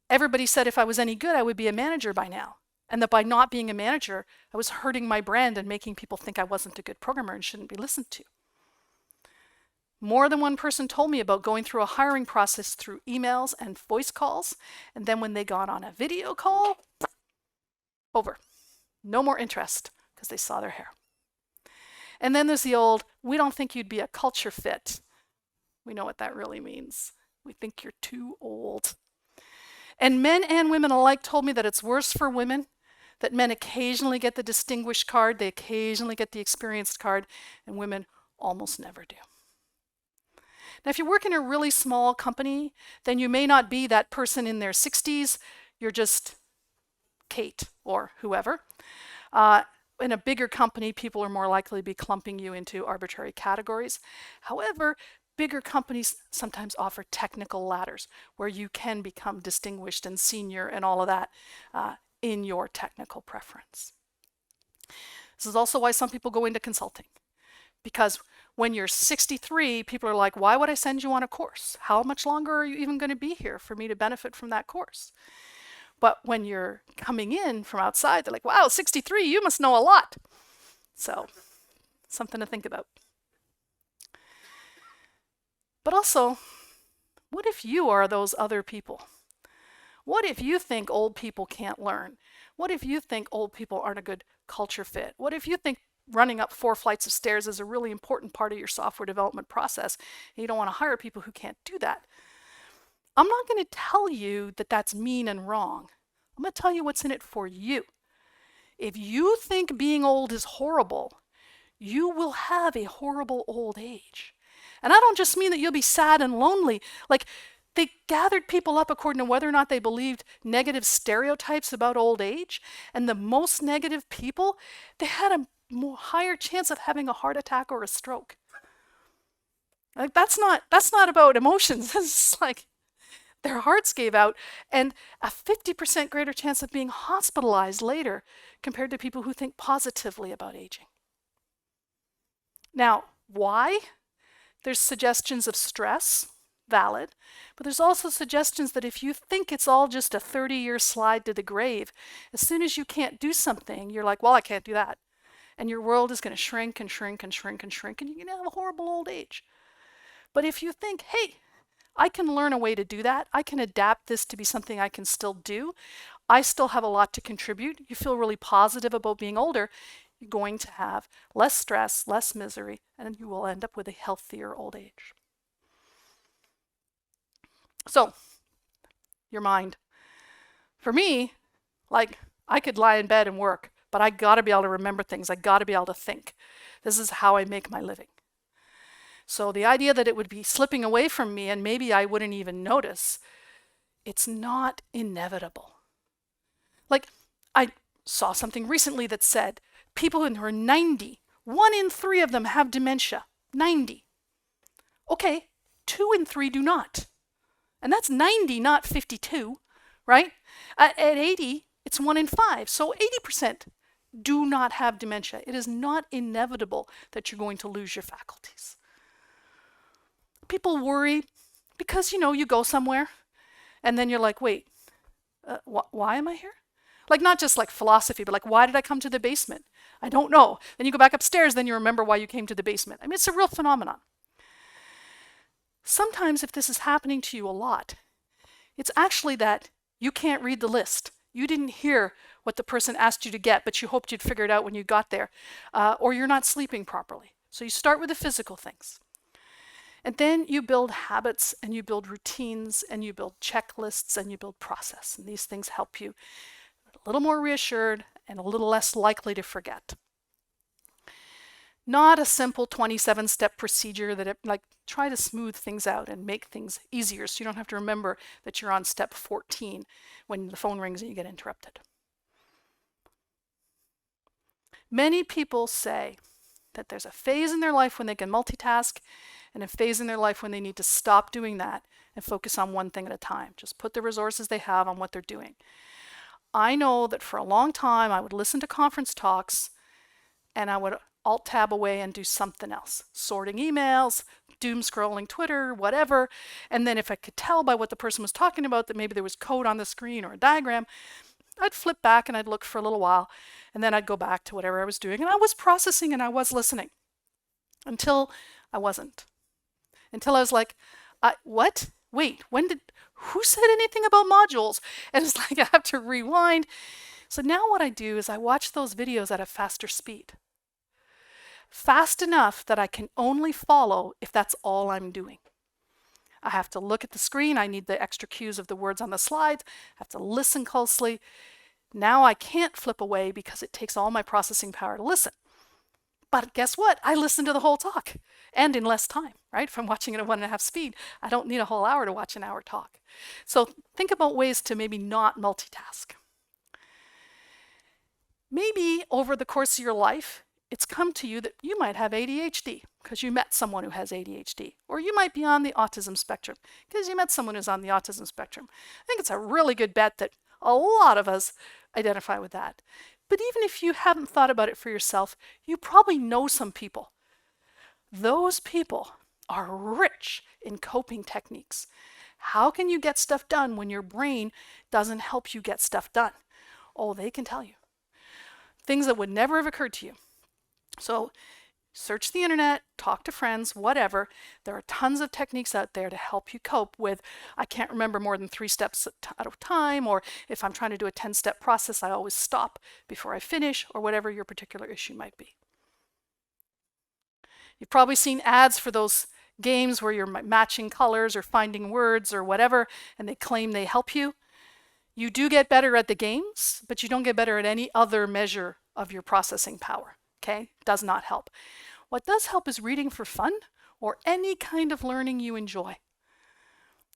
Everybody said if I was any good, I would be a manager by now, and that by not being a manager, I was hurting my brand and making people think I wasn't a good programmer and shouldn't be listened to. More than one person told me about going through a hiring process through emails and voice calls, and then when they got on a video call, over. No more interest because they saw their hair. And then there's the old, we don't think you'd be a culture fit. We know what that really means. We think you're too old. And men and women alike told me that it's worse for women, that men occasionally get the distinguished card, they occasionally get the experienced card, and women almost never do. Now, if you work in a really small company, then you may not be that person in their 60s. You're just Kate or whoever. In a bigger company, people are more likely to be clumping you into arbitrary categories. However, bigger companies sometimes offer technical ladders where you can become distinguished and senior and all of that in your technical preference. This is also why some people go into consulting, because when you're 63, people are like, why would I send you on a course? How much longer are you even going to be here for me to benefit from that course? But when you're coming in from outside, they're like, wow, 63, you must know a lot. So, something to think about. But also, what if you are those other people? What if you think old people can't learn? What if you think old people aren't a good culture fit? What if you think running up 4 flights of stairs is a really important part of your software development process and you don't want to hire people who can't do that? I'm not going to tell you that that's mean and wrong. I'm going to tell you what's in it for you. If you think being old is horrible, you will have a horrible old age. And I don't just mean that you'll be sad and lonely. Like, they gathered people up according to whether or not they believed negative stereotypes about old age. And the most negative people, they had a higher chance of having a heart attack or a stroke. Like, that's not about emotions. It's like their hearts gave out, and a 50% greater chance of being hospitalized later compared to people who think positively about aging. Now, why? There's suggestions of stress, valid, but there's also suggestions that if you think it's all just a 30-year slide to the grave, as soon as you can't do something, you're like, well, I can't do that. And your world is going to shrink and shrink and shrink and shrink, and you're going to have a horrible old age. But if you think, hey, I can learn a way to do that, I can adapt this to be something I can still do, I still have a lot to contribute, you feel really positive about being older, you're going to have less stress, less misery, and you will end up with a healthier old age. So, your mind. For me, like, I could lie in bed and work, but I gotta be able to remember things, I gotta be able to think. This is how I make my living. So the idea that it would be slipping away from me and maybe I wouldn't even notice, it's not inevitable. Like, I saw something recently that said people who are 90, 1 in 3 of them have dementia. 90. Okay, 2 in 3 do not. And that's 90, not 52, right? At 80, it's 1 in 5. So 80% do not have dementia. It is not inevitable that you're going to lose your faculties. People worry because, you go somewhere and then you're like, wait, why am I here? Like, not just like philosophy, but like, why did I come to the basement? I don't know. Then you go back upstairs, then you remember why you came to the basement. I mean, it's a real phenomenon. Sometimes if this is happening to you a lot, it's actually that you can't read the list. You didn't hear what the person asked you to get, but you hoped you'd figure it out when you got there. Or you're not sleeping properly. So you start with the physical things. And then you build habits and you build routines and you build checklists and you build process. And these things help you a little more reassured and a little less likely to forget. Not a simple 27-step procedure that try to smooth things out and make things easier so you don't have to remember that you're on step 14 when the phone rings and you get interrupted. Many people say that there's a phase in their life when they can multitask and a phase in their life when they need to stop doing that and focus on one thing at a time. Just put the resources they have on what they're doing. I know that for a long time I would listen to conference talks and I would alt-tab away and do something else. Sorting emails, doom scrolling Twitter, whatever. And then if I could tell by what the person was talking about that maybe there was code on the screen or a diagram, I'd flip back and I'd look for a little while and then I'd go back to whatever I was doing. And I was processing and I was listening until I wasn't. Until I was like, what? Wait, who said anything about modules? And it's like I have to rewind. So now what I do is I watch those videos at a faster speed. Fast enough that I can only follow if that's all I'm doing. I have to look at the screen. I need the extra cues of the words on the slides. I have to listen closely. Now I can't flip away because it takes all my processing power to listen. But guess what? I listen to the whole talk and in less time, right? If I'm watching it at 1.5 speed, I don't need a whole hour to watch an hour talk. So think about ways to maybe not multitask. Maybe over the course of your life, it's come to you that you might have ADHD because you met someone who has ADHD. Or you might be on the autism spectrum because you met someone who's on the autism spectrum. I think it's a really good bet that a lot of us identify with that. But even if you haven't thought about it for yourself, you probably know some people. Those people are rich in coping techniques. How can you get stuff done when your brain doesn't help you get stuff done? Oh, they can tell you. Things that would never have occurred to you. So search the internet, talk to friends, whatever. There are tons of techniques out there to help you cope with, I can't remember more than 3 steps at a time, or if I'm trying to do a 10-step process, I always stop before I finish, or whatever your particular issue might be. You've probably seen ads for those games where you're matching colors or finding words or whatever, and they claim they help you. You do get better at the games, but you don't get better at any other measure of your processing power. Okay? Does not help. What does help is reading for fun or any kind of learning you enjoy.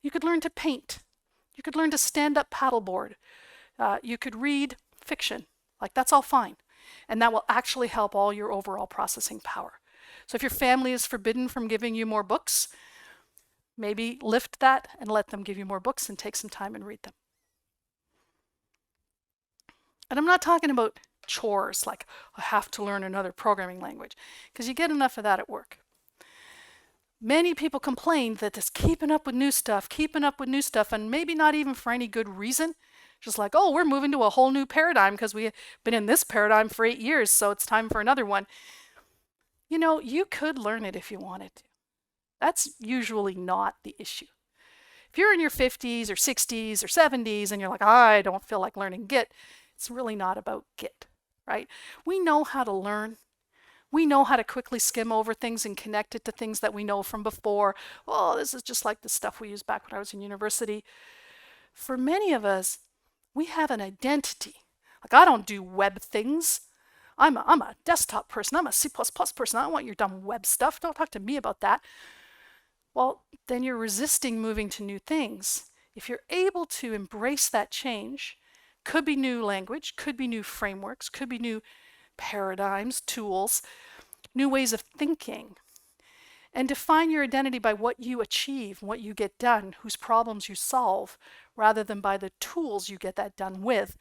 You could learn to paint. You could learn to stand up paddleboard. You could read fiction. Like, that's all fine. And that will actually help all your overall processing power. So if your family is forbidden from giving you more books, maybe lift that and let them give you more books and take some time and read them. And I'm not talking about chores like I have to learn another programming language, because you get enough of that at work. Many people complain that this keeping up with new stuff, and maybe not even for any good reason. Just like, oh, we're moving to a whole new paradigm because we've been in this paradigm for 8 years, so it's time for another one. You know, you could learn it if you wanted to. That's usually not the issue. If you're in your 50s or 60s or 70s and you're like, I don't feel like learning Git, it's really not about Git, right? We know how to learn. We know how to quickly skim over things and connect it to things that we know from before. Oh, this is just like the stuff we used back when I was in university. For many of us, we have an identity. Like, I don't do web things. I'm a desktop person. I'm a C++ person. I don't want your dumb web stuff. Don't talk to me about that. Well, then you're resisting moving to new things. If you're able to embrace that change, could be new language, could be new frameworks, could be new paradigms, tools, new ways of thinking, and define your identity by what you achieve, what you get done, whose problems you solve, rather than by the tools you get that done with,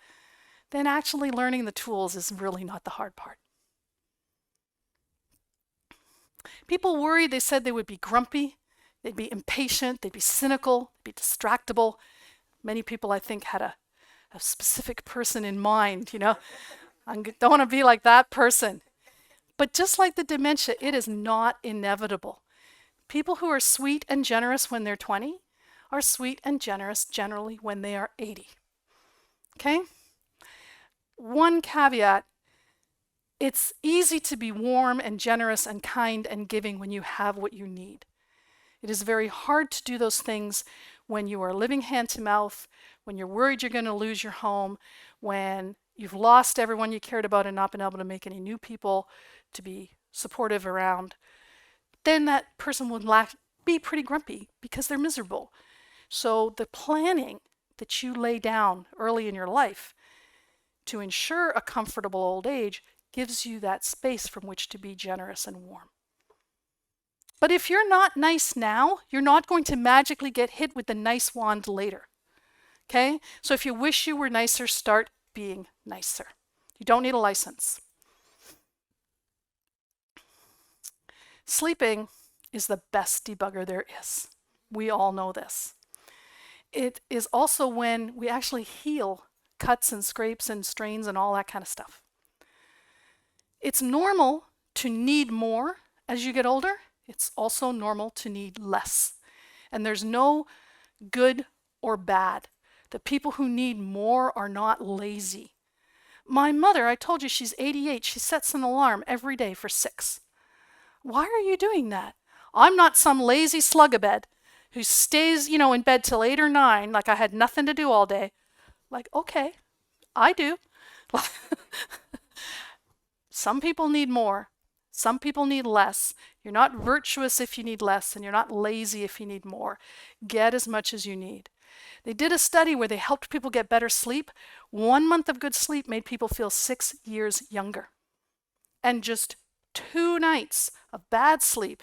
then actually learning the tools is really not the hard part. People worried, they said they would be grumpy, they'd be impatient, they'd be cynical, they'd be distractible. Many people, I think, had a specific person in mind, you know. I don't want to be like that person. But just like the dementia, it is not inevitable. People who are sweet and generous when they're 20 are sweet and generous generally when they are 80. Okay? One caveat, it's easy to be warm and generous and kind and giving when you have what you need. It is very hard to do those things when you are living hand to mouth, when you're worried you're going to lose your home, when you've lost everyone you cared about and not been able to make any new people to be supportive around. Then that person would be pretty grumpy because they're miserable. So the planning that you lay down early in your life to ensure a comfortable old age gives you that space from which to be generous and warm. But if you're not nice now, you're not going to magically get hit with the nice wand later. Okay? So if you wish you were nicer, start being nicer. You don't need a license. Sleeping is the best debugger there is. We all know this. It is also when we actually heal cuts and scrapes and strains and all that kind of stuff. It's normal to need more as you get older. It's also normal to need less. And there's no good or bad. The people who need more are not lazy. My mother, I told you she's 88. She sets an alarm every day for 6. Why are you doing that? I'm not some lazy slug-a-bed who stays, in bed till 8 or 9 like I had nothing to do all day. Like, okay, I do. Some people need more. Some people need less. You're not virtuous if you need less, and you're not lazy if you need more. Get as much as you need. They did a study where they helped people get better sleep. 1 month of good sleep made people feel 6 years younger. And just 2 nights of bad sleep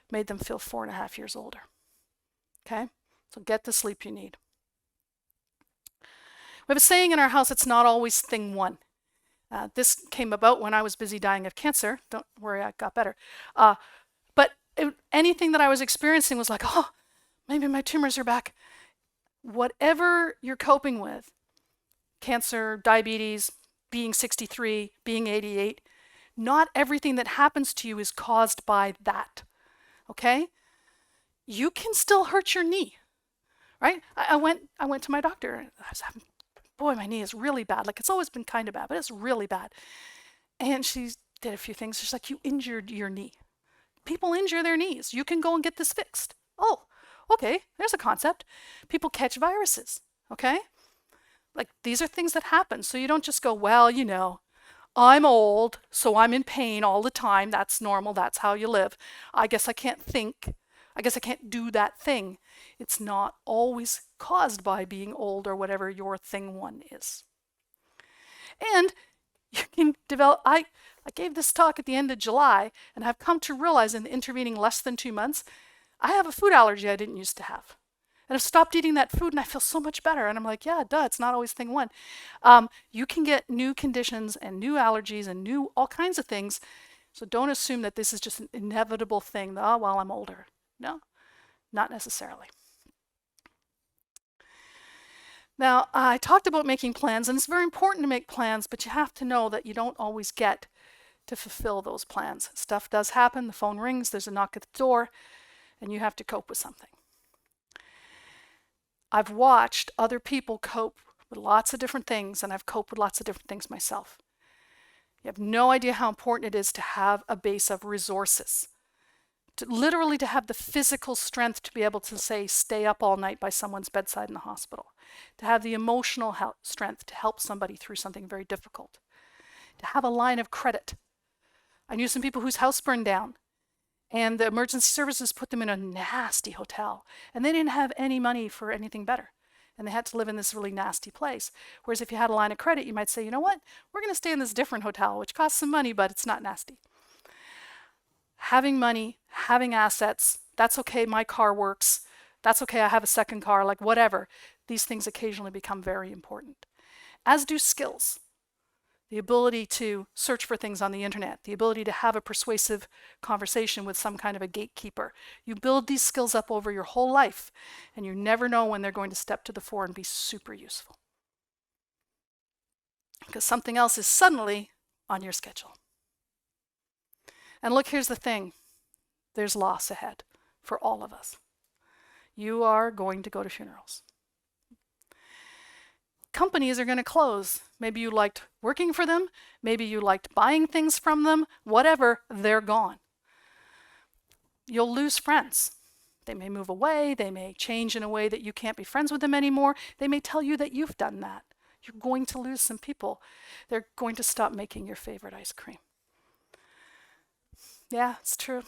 made them feel 4.5 years older. Okay? So get the sleep you need. We have a saying in our house, it's not always thing one. This came about when I was busy dying of cancer. Don't worry, I got better. But anything that I was experiencing was like, oh, maybe my tumors are back. Whatever you're coping with, cancer, diabetes, being 63, being 88, not everything that happens to you is caused by that. Okay? You can still hurt your knee, right? I went to my doctor. I was having, boy, my knee is really bad. Like, it's always been kind of bad, but it's really bad. And she did a few things. She's like, you injured your knee. People injure their knees. You can go and get this fixed. Oh, okay, there's a concept. People catch viruses, okay? Like these are things that happen. So you don't just go, well, I'm old, so I'm in pain all the time. That's normal. That's how you live. I guess I can't think. I guess I can't do that thing. It's not always caused by being old or whatever your thing one is. And you can develop, I gave this talk at the end of July, and I've come to realize in the intervening less than 2 months, I have a food allergy I didn't used to have. And I've stopped eating that food and I feel so much better. And I'm like, yeah, duh, it's not always thing one. You can get new conditions and new allergies and new all kinds of things. So don't assume that this is just an inevitable thing. Oh, well, I'm older. No, not necessarily. Now, I talked about making plans, and it's very important to make plans, but you have to know that you don't always get to fulfill those plans. Stuff does happen, the phone rings, there's a knock at the door, and you have to cope with something. I've watched other people cope with lots of different things, and I've coped with lots of different things myself. You have no idea how important it is to have a base of resources. Literally to have the physical strength to be able to say, stay up all night by someone's bedside in the hospital. To have the emotional strength to help somebody through something very difficult. To have a line of credit. I knew some people whose house burned down, and the emergency services put them in a nasty hotel, and they didn't have any money for anything better. And they had to live in this really nasty place. Whereas if you had a line of credit, you might say, you know what, we're going to stay in this different hotel, which costs some money, but it's not nasty. Having money, having assets, that's okay, my car works, that's okay, I have a second car, like whatever. These things occasionally become very important. As do skills. The ability to search for things on the internet, the ability to have a persuasive conversation with some kind of a gatekeeper. You build these skills up over your whole life, and you never know when they're going to step to the fore and be super useful. Because something else is suddenly on your schedule. And look, here's the thing. There's loss ahead for all of us. You are going to go to funerals. Companies are going to close. Maybe you liked working for them. Maybe you liked buying things from them. Whatever, they're gone. You'll lose friends. They may move away. They may change in a way that you can't be friends with them anymore. They may tell you that you've done that. You're going to lose some people. They're going to stop making your favorite ice cream. Yeah, it's true.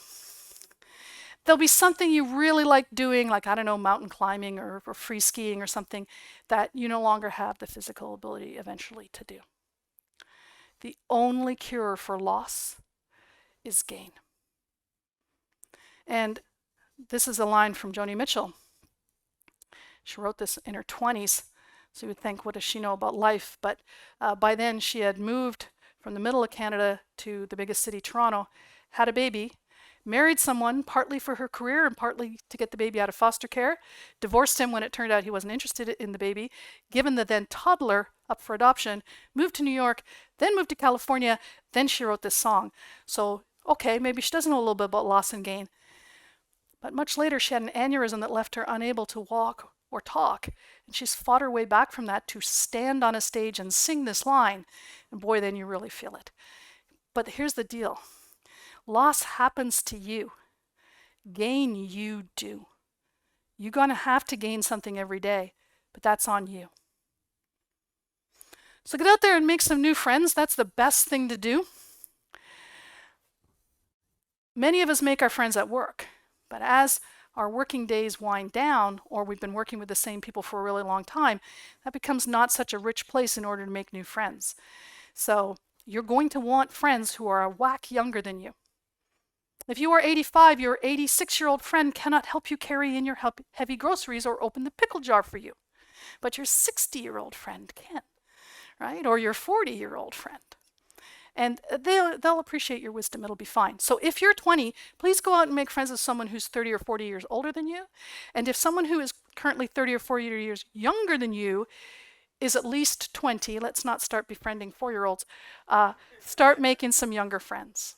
There'll be something you really like doing, like, I don't know, mountain climbing or free skiing or something that you no longer have the physical ability eventually to do. The only cure for loss is gain. And this is a line from Joni Mitchell. She wrote this in her 20s, so you would think, what does she know about life? But by then she had moved from the middle of Canada to the biggest city, Toronto, had a baby, married someone partly for her career and partly to get the baby out of foster care, divorced him when it turned out he wasn't interested in the baby, given the then toddler up for adoption, moved to New York, then moved to California, then she wrote this song. So, okay, maybe she doesn't know a little bit about loss and gain. But much later she had an aneurysm that left her unable to walk or talk, and she's fought her way back from that to stand on a stage and sing this line, and boy, then you really feel it. But here's the deal. Loss happens to you. Gain you do. You're going to have to gain something every day, but that's on you. So get out there and make some new friends. That's the best thing to do. Many of us make our friends at work, but as our working days wind down, or we've been working with the same people for a really long time, that becomes not such a rich place in order to make new friends. So you're going to want friends who are a whack younger than you. If you are 85, your 86-year-old friend cannot help you carry in your heavy groceries or open the pickle jar for you. But your 60-year-old friend can, right? Or your 40-year-old friend. And they'll appreciate your wisdom. It'll be fine. So if you're 20, please go out and make friends with someone who's 30 or 40 years older than you. And if someone who is currently 30 or 40 years younger than you is at least 20, let's not start befriending 4-year-olds, start making some younger friends.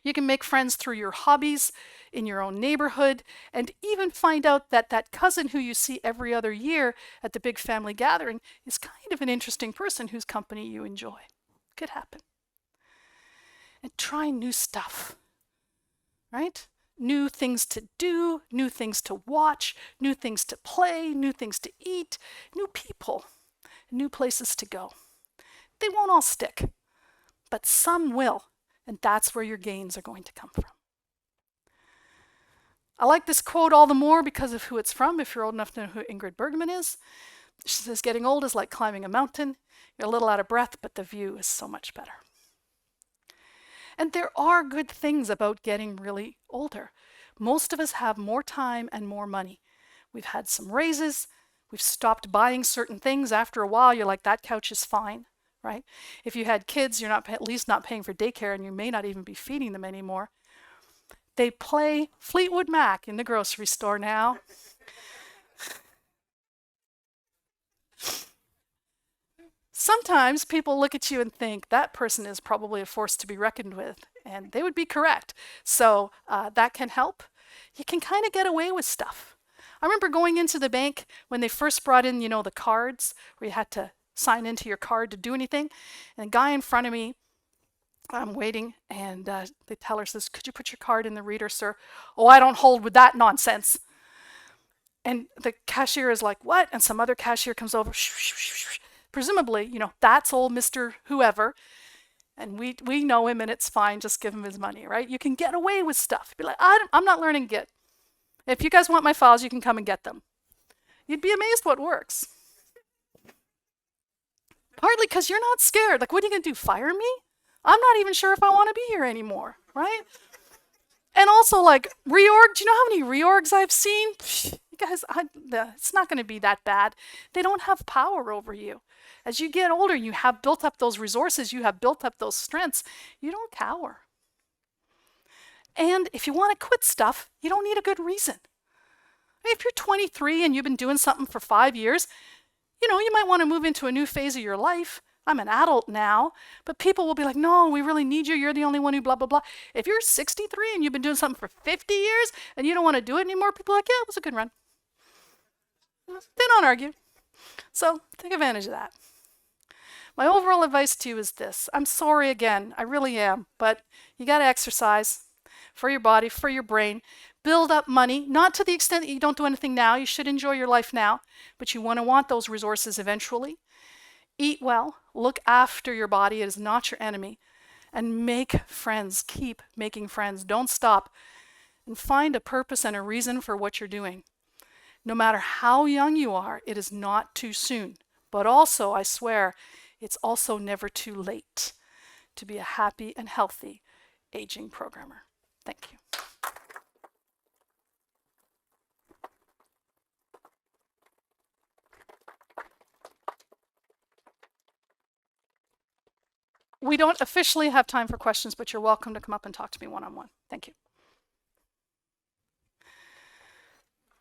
You can make friends through your hobbies, in your own neighborhood, and even find out that that cousin who you see every other year at the big family gathering is kind of an interesting person whose company you enjoy. Could happen. And try new stuff. right? New things to do, new things to watch, new things to play, new things to eat, new people, new places to go. They won't all stick, but some will, and that's where your gains are going to come from. I like this quote all the more because of who it's from, if you're old enough to know who Ingrid Bergman is. She says, getting old is like climbing a mountain. You're a little out of breath, but the view is so much better. And there are good things about getting really older. Most of us have more time and more money. We've had some raises. We've stopped buying certain things. After a while, you're like, that couch is fine, right? If you had kids, you're not at least not paying for daycare, and you may not even be feeding them anymore. They play Fleetwood Mac in the grocery store now. Sometimes people look at you and think that person is probably a force to be reckoned with, and they would be correct. So that can help. You can kind of get away with stuff. I remember going into the bank when they first brought in, the cards where you had to sign into your card to do anything. And a guy in front of me, I'm waiting, and the teller says, could you put your card in the reader, sir? Oh, I don't hold with that nonsense. And the cashier is like, what? And some other cashier comes over. Presumably, that's old Mr. Whoever. And we know him, and it's fine. Just give him his money, right? You can get away with stuff. Be like, I'm not learning Git. If you guys want my files, you can come and get them. You'd be amazed what works. Partly because you're not scared. Like, what are you going to do, fire me? I'm not even sure if I want to be here anymore, right? And also, like, reorg. Do you know how many reorgs I've seen? You guys, it's not going to be that bad. They don't have power over you. As you get older, you have built up those resources, you have built up those strengths. You don't cower. And if you want to quit stuff, you don't need a good reason. If you're 23 and you've been doing something for 5 years, you might want to move into a new phase of your life. I'm an adult now, but people will be like, no, we really need you. You're the only one who blah, blah, blah. If you're 63 and you've been doing something for 50 years and you don't want to do it anymore, people are like, yeah, it was a good run. They don't argue. So take advantage of that. My overall advice to you is this. I'm sorry again, I really am, but you got to exercise for your body, for your brain. Build up money, not to the extent that you don't do anything now. You should enjoy your life now, but you want those resources eventually. Eat well, look after your body. It is not your enemy. And make friends. Keep making friends. Don't stop. And find a purpose and a reason for what you're doing. No matter how young you are, it is not too soon. But also, I swear, it's also never too late to be a happy and healthy aging programmer. Thank you. We don't officially have time for questions, but you're welcome to come up and talk to me one-on-one. Thank you.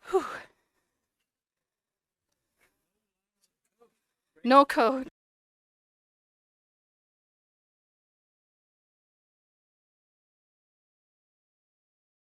Whew. No code.